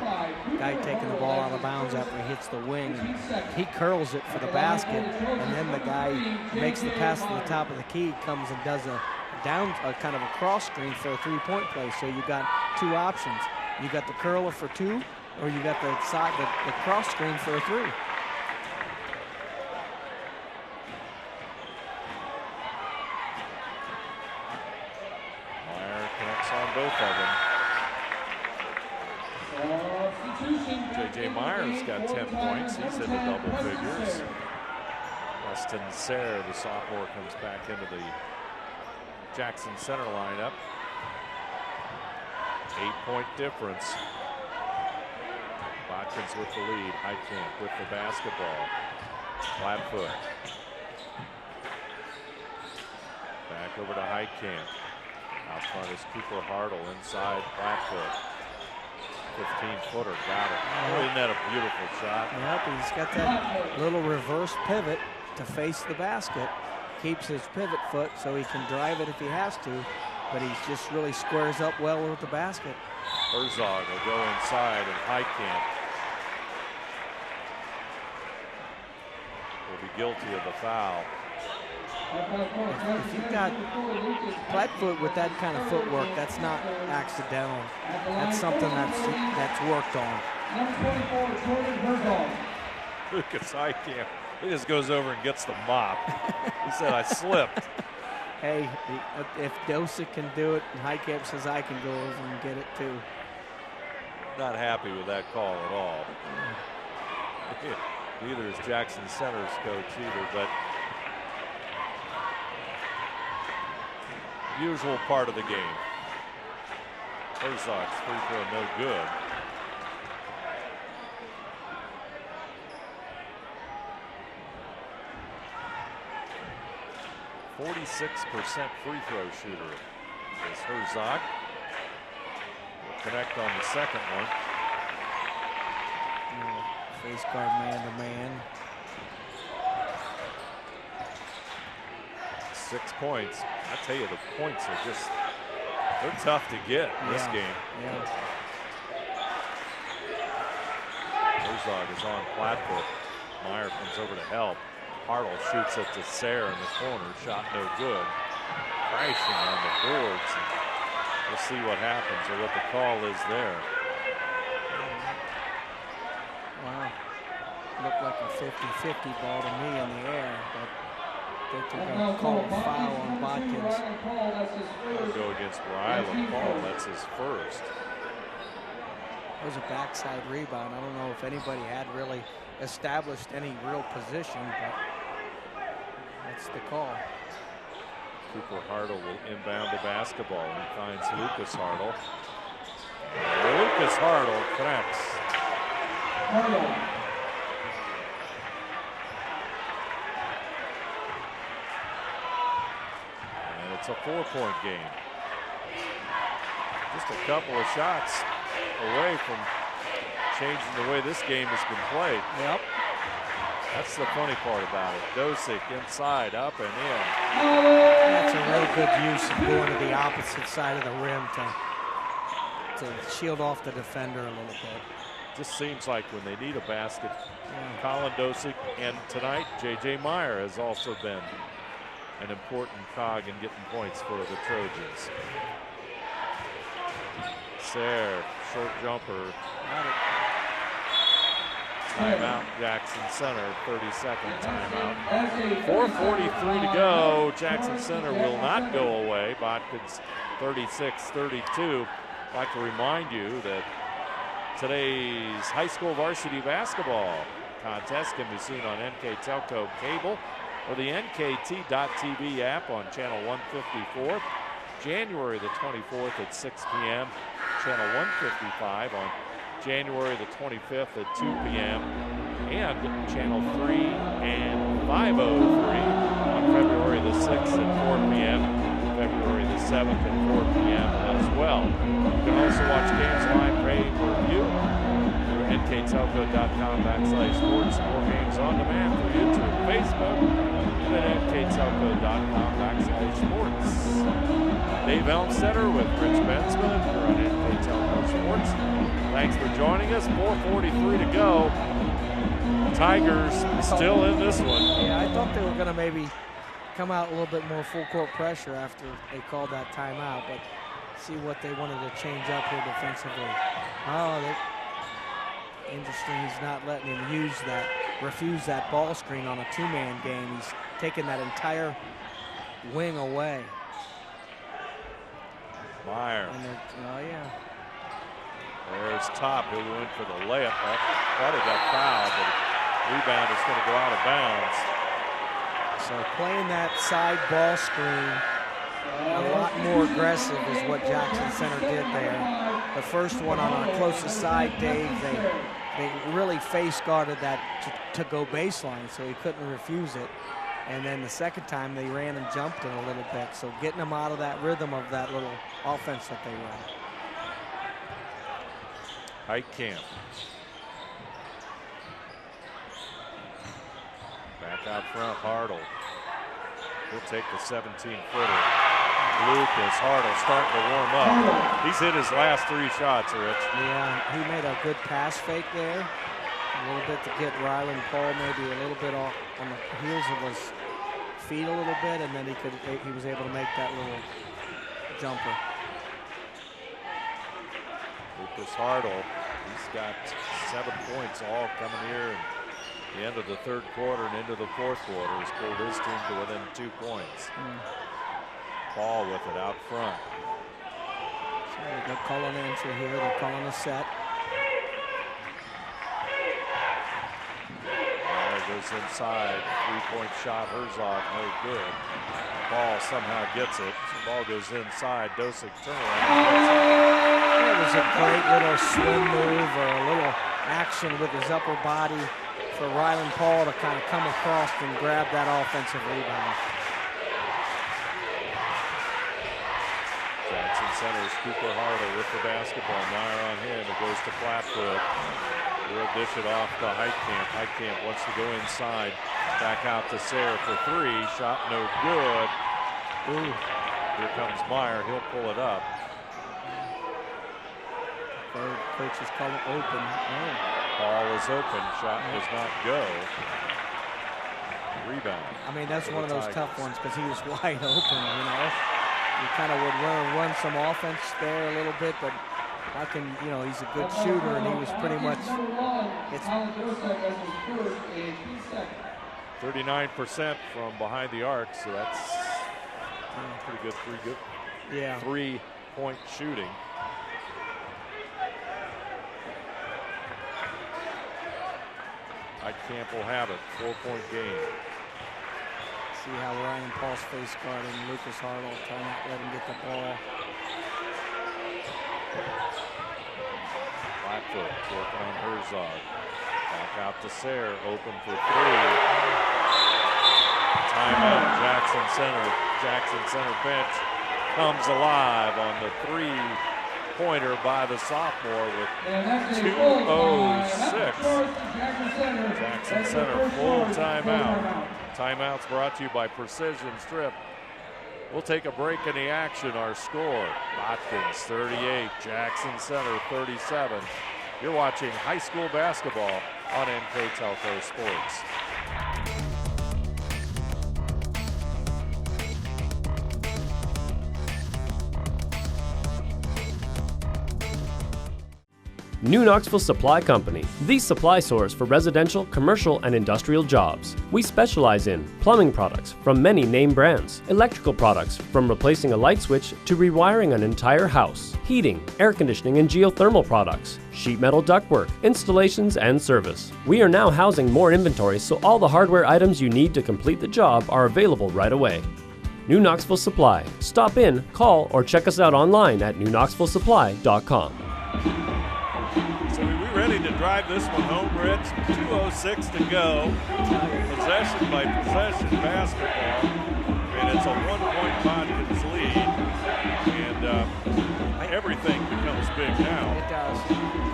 guy taking the ball out of bounds after he hits the wing. And he curls it for the basket, and then the guy who makes the pass to the top of the key comes and does a kind of a cross screen for a 3-point play. So you got 2 options. You got the curler for 2, or you got the cross screen for a 3. Both of them. J.J. Myers got 10 points. He's in the double figures. Weston Sayre, the sophomore, comes back into the Jackson Center lineup. 8-point difference. Botkins with the lead. Heitkamp with the basketball. Flatfoot. Back over to Heitkamp. Out front is Cooper Hartle inside Flatfoot. 15-footer, got it. Oh, isn't that a beautiful shot? Yep, he's got that little reverse pivot to face the basket. Keeps his pivot foot so he can drive it if he has to, but he just really squares up well with the basket. Herzog will go inside, and Heitkamp will be guilty of the foul. If you've got Flatfoot with that kind of footwork, that's not accidental. That's something that's worked on. Lucas Heitkamp, he just goes over and gets the mop. He said, I slipped. Hey, if Dosick can do it, and Heitkamp says I can go over and get it too. Not happy with that call at all. Neither is Jackson Center's coach either, but usual part of the game. Herzog's free throw no good. .46% free throw shooter is Herzog. Will connect on the second one. Face guard man-to-man. 6 points. I tell you, the points are just, they're tough to get in this game. Yeah. Herzog is on Flatfoot. Meyer comes over to help. Hartle shoots it to Sayre in the corner. Shot no good. Crashing on the boards. We'll see what happens or what the call is there. Wow. Looked like a 50-50 ball to me in the air, but I think they're going to call a foul on Botkins. That'll go against Ryland Paul. That's his first. It was a backside rebound. I don't know if anybody had really established any real position, but that's the call. Cooper Hartle will inbound the basketball and he finds Lucas Hartle. Lucas Hartle connects. And it's a 4-point game. Just a couple of shots away from changing the way this game has been played. Yep. That's the funny part about it. Dosick inside, up and in. That's a real good use of going to the opposite side of the rim to shield off the defender a little bit. Just seems like when they need a basket, Colin Dosick, and tonight J.J. Meyer has also been an important cog in getting points for the Trojans. Sayre, short jumper. Timeout, Jackson Center, 30-second timeout. 4:43 to go. Jackson Center will not go away. Botkins 36-32. I'd like to remind you that today's high school varsity basketball contest can be seen on NK Telco cable or the NKT.TV app on channel 154. January the 24th at 6 p.m. Channel 155 on January the 25th at 2 p.m. and channel 3 and 503 on February the 6th at 4 p.m. February the 7th at 4 p.m. as well. You can also watch games live pay-per-view through nktelco.com/sports. More games on demand for YouTube, Facebook, and at nktelco.com/sports. Dave Elmstetter with Rich Bensman here on NK Telco Sports. Thanks for joining us. 4:43 to go. Tigers still in this one. Yeah, I thought they were going to maybe come out a little bit more full court pressure after they called that timeout, but see what they wanted to change up here defensively. Oh, interesting. He's not letting him refuse that ball screen on a two-man game. He's taking that entire wing away. Meyer. Oh, yeah. There's Top, who went for the layup. Thought he got fouled, but rebound is going to go out of bounds. So playing that side ball screen a lot more aggressive is what Jackson Center did there. The first one on our closest side, Dave, they really face guarded that to go baseline, so he couldn't refuse it. And then the second time they ran and jumped it a little bit, so getting them out of that rhythm of that little offense that they run. Heitkamp. Back out front, Hartle. He'll take the 17-footer. Lucas Hartle starting to warm up. He's hit his last 3 shots, Rich. Yeah, he made a good pass fake there. A little bit to get Ryland Paul maybe a little bit off on the heels of his feet a little bit, and then he was able to make that little jumper. Lucas Hartle, he's got 7 points all coming here in the end of the third quarter and into the fourth quarter. He's pulled his team to within 2 points. Paul with it out front. So they're calling an entry here. They're calling a set. Goes inside, 3-point shot, Herzog, no good. Ball somehow gets it. The ball goes inside, Dosick turnaround. It was a great little swim move or a little action with his upper body for Ryland Paul to kind of come across and grab that offensive rebound. Jackson Center's Cooper Hartle with the basketball. Meyer on him, it goes to Flatfoot. We'll dish it off to Heitkamp. Heitkamp wants to go inside. Back out to Sayre for 3. Shot no good. Ooh. Here comes Meyer. He'll pull it up. Coach is calling open. Oh. Ball is open. Shot does not go. Rebound. I mean, that's one of those tough ones because he was wide open, you know. He kind of would run some offense there a little bit, but how can, you know, he's a good shooter, and he was pretty much. It's 39% from behind the arc, so that's pretty good. Three-point shooting. Camp will have it. 4-point game. See how Ryan Paul's face guarding Lucas Hartle, trying to let him get the ball. Blackfoot working on Herzog. Back out to Sayre, open for three. Timeout, Jackson Center. Jackson Center bench comes alive on the three-pointer by the sophomore with 2:06. Jackson Center full timeout. Timeouts brought to you by Precision Strip. We'll take a break in the action. Our score, Botkins 38, Jackson Center 37. You're watching high school basketball on NK Telco Sports. New Knoxville Supply Company, the supply source for residential, commercial, and industrial jobs. We specialize in plumbing products from many name brands, electrical products from replacing a light switch to rewiring an entire house, heating, air conditioning, and geothermal products, sheet metal ductwork, installations, and service. We are now housing more inventory, so all the hardware items you need to complete the job are available right away. New Knoxville Supply. Stop in, call, or check us out online at newknoxvillesupply.com. Ready to drive this one home, Rich. 2:06 to go. Possession by possession basketball. And it's a 1-point Botkins lead. And everything becomes big now. It does.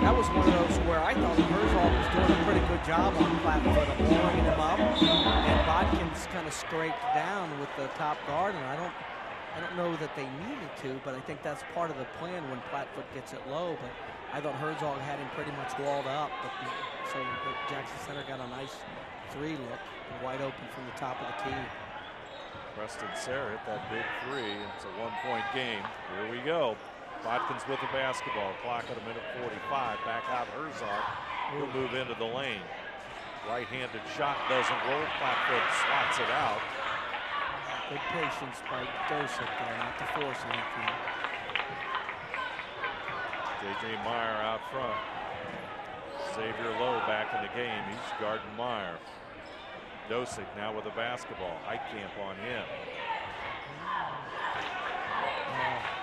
That was one of those where I thought Herzog was doing a pretty good job on Blackfoot of blowing him up. And Botkins kind of scraped down with the top guard. And I don't know that they needed to, but I think that's part of the plan when Blackfoot gets it low. But I thought Herzog had him pretty much walled up, so Jackson Center got a nice three look, wide open from the top of the key. Preston Sayre hit that big three. It's a 1-point game. Here we go. Botkins with the basketball. Clock at 1:45. Back out Herzog. He'll move into the lane. Right-handed shot doesn't roll. Blackfoot swats it out. Good patience by Dosick there, not to force anything. J.J. Meyer out front. Xavier Lowe back in the game. He's guarding Meyer. Dosick now with the basketball. Heitkamp on him.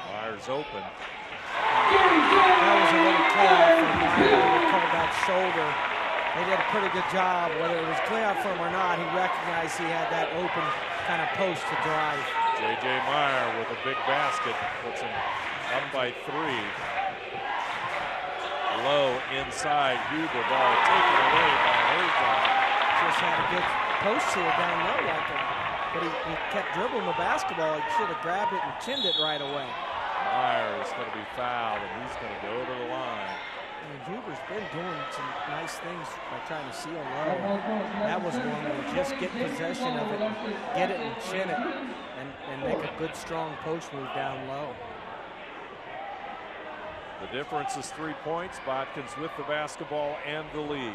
Meyer's open. That was a little call from Meyer. They called that shoulder. They did a pretty good job. Whether it was clear out for him or not, he recognized he had that open kind of post to drive. J.J. Meyer with a big basket. Puts him up by three. Low inside, Huber, ball taken away by Herzog. Just had a good post here down low like that. But he kept dribbling the basketball. He should have grabbed it and chinned it right away. Meyer is going to be fouled, and he's going to go to the line. And Huber's been doing some nice things by trying to seal low. That was one where you just get possession of it, get it and chin it, and make a good strong post move down low. The difference is 3 points. Botkins with the basketball and the lead.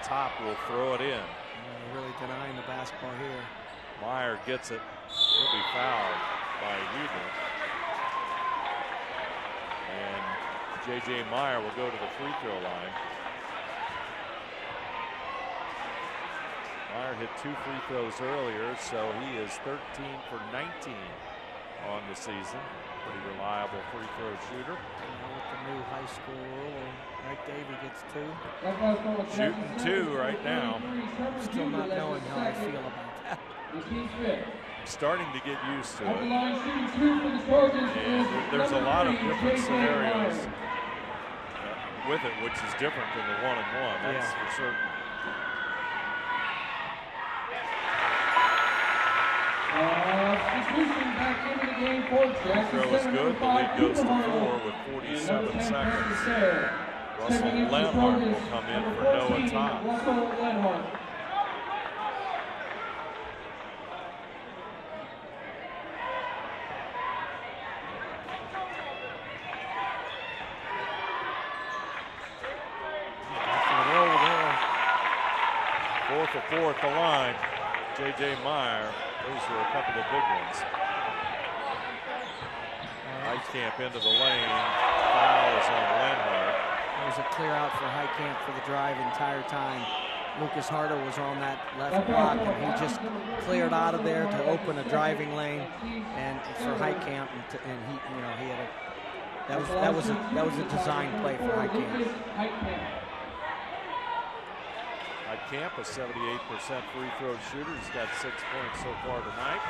Top will throw it in. Really denying the basketball here. Meyer gets it. He'll be fouled by Huber. And J.J. Meyer will go to the free throw line. Meyer hit 2 free throws earlier, so he is 13 for 19 on the season. Pretty reliable free throw shooter. With the new high school rule, Mike Davey gets 2. Shooting 2 right now. Still not knowing how I feel about that. Starting to get used to it. And there's a lot of different scenarios with it, which is different than the 1-on-1. That's for certain. Throw is good. The lead goes to 4 with 47 seconds. Russell Lenhart will come in for Noah Tom. Russell Lenhart. For 4 at the line. J.J. Meyer. Those were a couple of big ones. Heitkamp into the lane. Foul is on Lenhart. There was a clear out for Heitkamp for the drive entire time. Lucas Harder was on that left block, and he just cleared out of there to open a driving lane, and for Heitkamp, and he, he had that was a design play for Heitkamp. Heitkamp, a 78% free throw shooter. He's got 6 points so far tonight.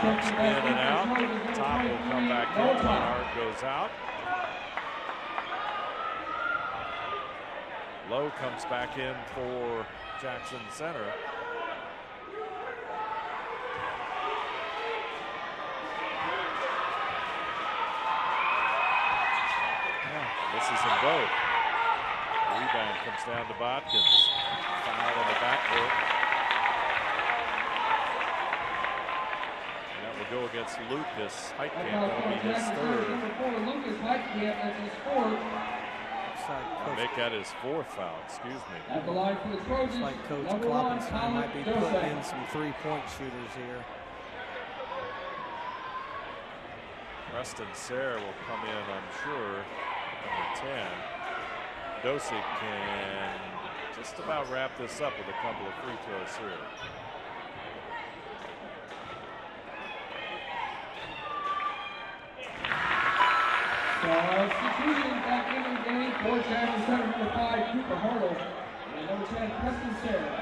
In and out. Top will come back in. Lenhart goes out. Lowe comes back in for Jackson Center. Misses them both. Rebound comes down to Botkins. Foul in the backcourt. And that will go against Lucas Heitkamp. That'll be his third. Lucas Heitkamp, that's his fourth. Make that his fourth foul, excuse me. At the line for the Trojans, looks like Coach Kloppenstein might be putting in some three-point shooters here. Preston Sayre will come in, I'm sure, number 10. Dosick can just about wrap this up with a couple of free throws here. Substitution back in the game for Jackson Center, number 5, Cooper Hartle, and number 10, Preston Sayre.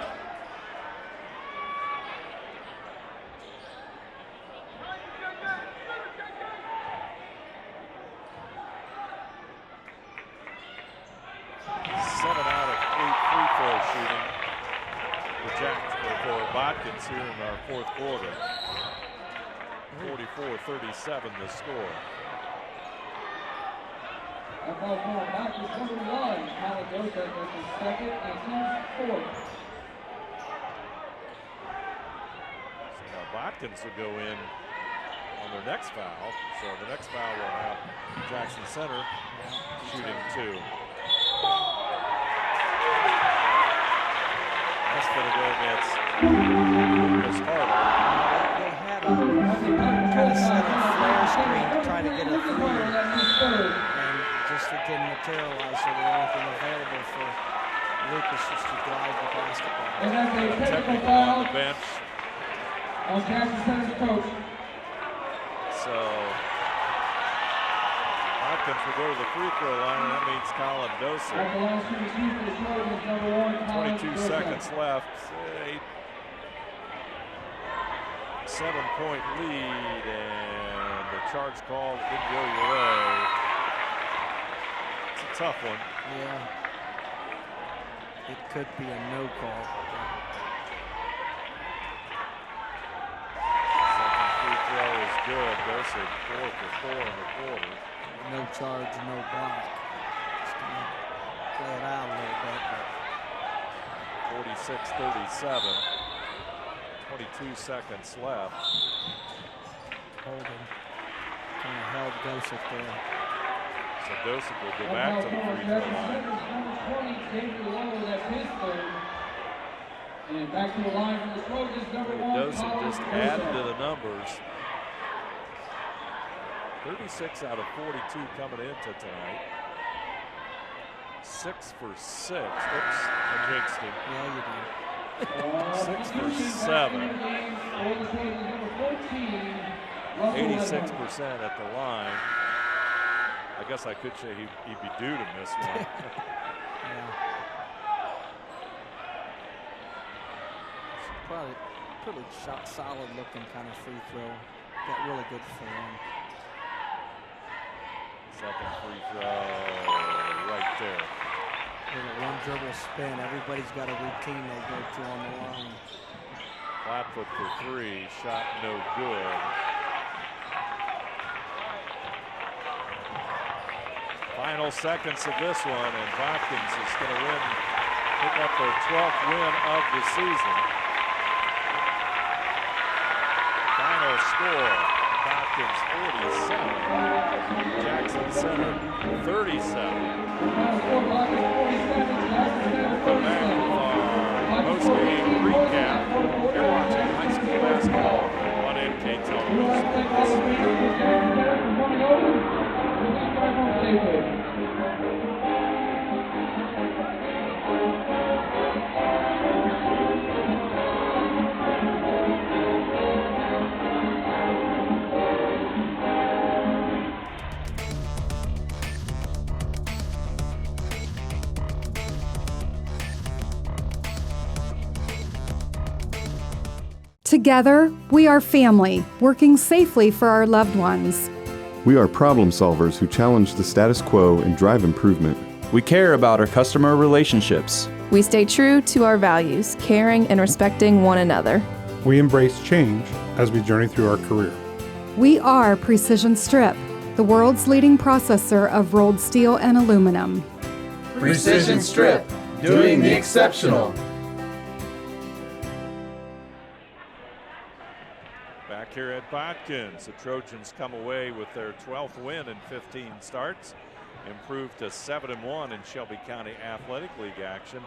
Botkins here in our fourth quarter. 44-37 the score. About going back to number 1, Malagosa is second and he's fourth. So now Botkins will go in on their next foul. So the next foul will have Jackson Center shooting 2. That's going to go against Lucas Harder. They had a kind of set a flare screen to try to get a three, and just it didn't materialize, so the only thing available for Lucas was to drive the basketball. And that's a technical foul on the bench on Jackson Center's coach. So Botkins will go to the free throw line, and that means Colin Dosick. 22 seconds left. 7-point lead, and the charge call didn't go your way. It's a tough one. Yeah. It could be a no call. Second free throw is good. Dosick 4 for 4 in the quarter. No charge, no block. Just gonna play it out a little bit. 46-37. 22 seconds left. Holden kind of held Dosick there. So Dosick will go back to the free throw line. Number 20, David Lowe, that's his third. And back to the line from the Trojans, number 1, Dosick just added to the numbers. 36 out of 42 coming into tonight. 6 for 6. Oops, I jinxed him. Yeah, you did. 6 for 7. 86% at the line. I guess I could say he'd be due to miss one. Yeah. Probably pretty solid looking kind of free throw. Got really good form. Second free throw right there. With a one dribble spin, everybody's got a routine they go to on the line. Flat foot for 3, shot no good. Final seconds of this one, and Botkins is going to pick up their 12th win of the season. Final score, Botkins 47, Jackson Center 37. Welcome back to our post-game recap. You're watching high school basketball on NK Television. Together, we are family, working safely for our loved ones. We are problem solvers who challenge the status quo and drive improvement. We care about our customer relationships. We stay true to our values, caring and respecting one another. We embrace change as we journey through our career. We are Precision Strip, the world's leading processor of rolled steel and aluminum. Precision Strip, doing the exceptional. Back here at Botkins, the Trojans come away with their 12th win in 15 starts, improved to 7-1 in Shelby County Athletic League action.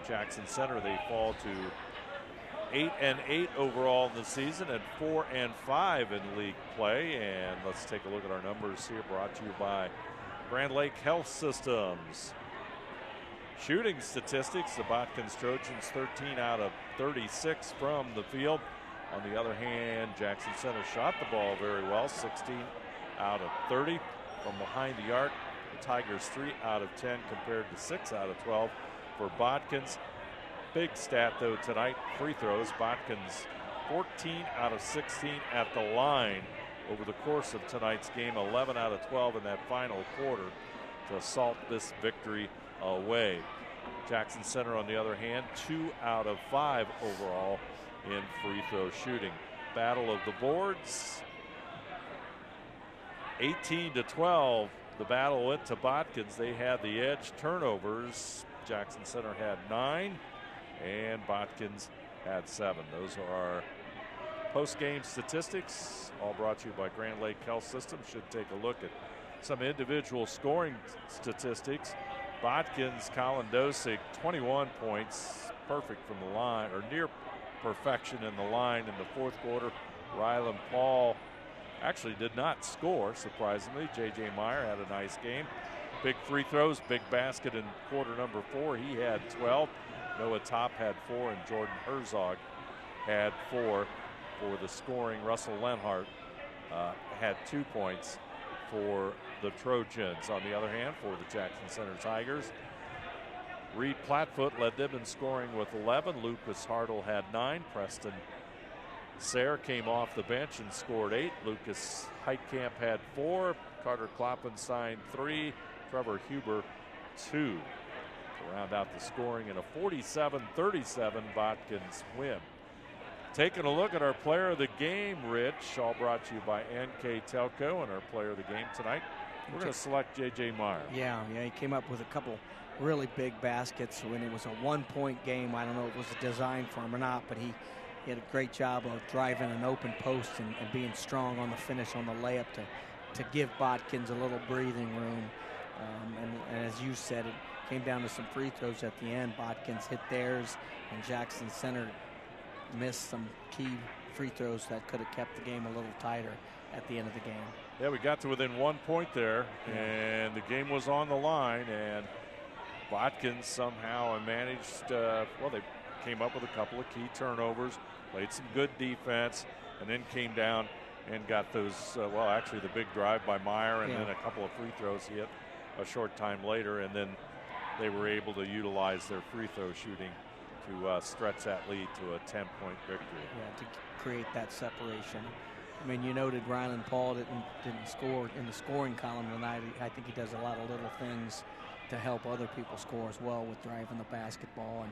Jackson Center, they fall to 8-8 overall in the season and 4-5 in league play. And let's take a look at our numbers here, brought to you by Grand Lake Health Systems. Shooting statistics, the Botkins Trojans 13 out of 36 from the field. On the other hand, Jackson Center shot the ball very well, 16 out of 30 from behind the arc. The Tigers 3 out of 10 compared to 6 out of 12 for Botkins. Big stat though tonight, free throws. Botkins 14 out of 16 at the line over the course of tonight's game, 11 out of 12 in that final quarter to assault this victory away. Jackson Center, on the other hand, 2 out of 5 overall in free throw shooting. Battle of the boards, 18-12. The battle went to Botkins. They had the edge. Turnovers, Jackson Center had 9 and Botkins had 7. Those are our post-game statistics, all brought to you by Grand Lake Health Systems. Should take a look at some individual scoring statistics. Botkins, Colin Dosick, 21 points, perfect from the line, or near perfection in the line in the fourth quarter. Rylan Paul actually did not score, surprisingly. J.J. Meyer had a nice game. Big free throws, big basket in quarter number 4. He had 12. Noah Top had 4, and Jordan Herzog had 4 for the scoring. Russell Lenhart had 2 points for the Trojans. On the other hand, for the Jackson Center Tigers, Reed Plattfoot led them in scoring with 11. Lucas Hartle had 9. Preston Sayre came off the bench and scored 8. Lucas Heitkamp had 4. Carter Kloppenstein 3. Trevor Huber 2. To round out the scoring in a 47-37 Botkins win. Taking a look at our player of the game, Rich, all brought to you by NK Telco, and our player of the game tonight, we're going to select J.J. Meyer. Yeah, he came up with a couple really big baskets when it was a one-point game. I don't know if it was designed for him or not, but he had a great job of driving an open post and being strong on the finish on the layup to give Botkins a little breathing room. And as you said, it came down to some free throws at the end. Botkins hit theirs, and Jackson Center missed some key free throws that could have kept the game a little tighter at the end of the game. Yeah, we got to within 1 point there, and the game was on the line, and Botkins somehow managed, well, they came up with a couple of key turnovers, played some good defense, and then came down and got those, well, actually the big drive by Meyer, and then a couple of free throws he hit a short time later, and then they were able to utilize their free throw shooting to stretch that lead to a 10-point victory. Yeah, to create that separation. I mean, you noted Rylan Paul didn't score in the scoring column tonight. I think he does a lot of little things to help other people score as well, with driving the basketball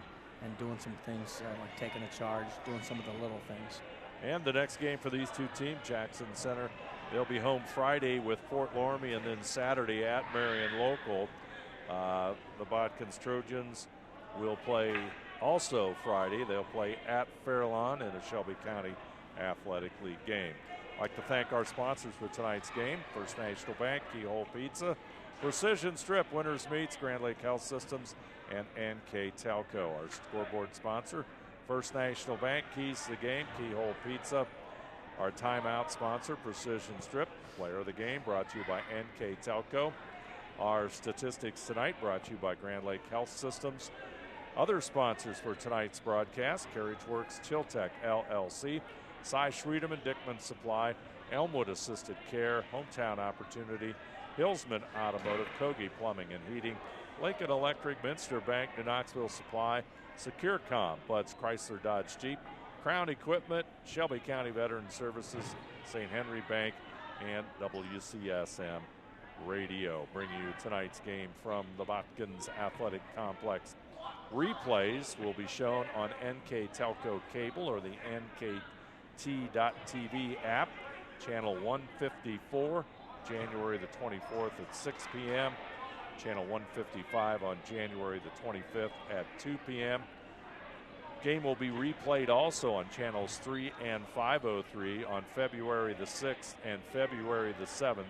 and doing some things like taking a charge, doing some of the little things. And the next game for these two teams, Jackson Center They'll be home Friday with Fort Loramie and then Saturday at Marion Local. The Botkins Trojans will play also Friday. They'll play at Fairlawn in a Shelby County Athletic League game. I'd like to thank our sponsors for tonight's game: First National Bank, Keyhole Pizza, Precision Strip, Winners Meats, Grand Lake Health Systems, and NK Telco. Our scoreboard sponsor, First National Bank, keys to the game, Keyhole Pizza. Our timeout sponsor, Precision Strip, player of the game, brought to you by NK Telco. Our statistics tonight brought to you by Grand Lake Health Systems. Other sponsors for tonight's broadcast: Carriage Works, Chiltech LLC, Cy Schredeman, Dickman Supply, Elmwood Assisted Care, Hometown Opportunity, Hillsman Automotive, Kogi Plumbing and Heating, Lincoln Electric, Minster Bank, New Knoxville Supply, SecureCom, Bud's Chrysler Dodge Jeep, Crown Equipment, Shelby County Veteran Services, St. Henry Bank, and WCSM Radio. Bringing you tonight's game from the Botkins Athletic Complex. Replays will be shown on NK Telco Cable or the NKT.TV app, channel 154, January the 24th at 6 p.m., channel 155 on January the 25th at 2 p.m. Game will be replayed also on channels 3 and 503 on February the 6th and February the 7th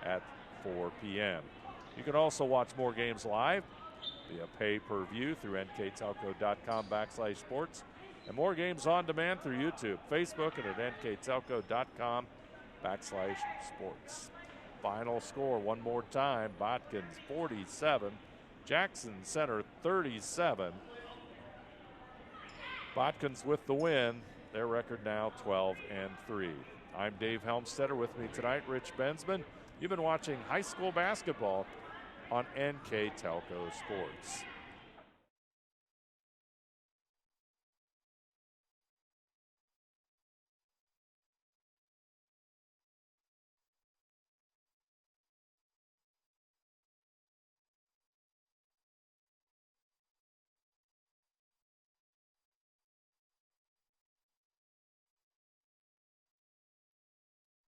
at 4 p.m. You can also watch more games live via pay-per-view through nktelco.com/sports, and more games on demand through YouTube, Facebook, and at nktelco.com/sports. Final score one more time: Botkins 47, Jackson Center 37. Botkins with the win. Their record now 12-3. I'm Dave Helmstetter. With me tonight, Rich Bensman. You've been watching high school basketball on NK Telco Sports.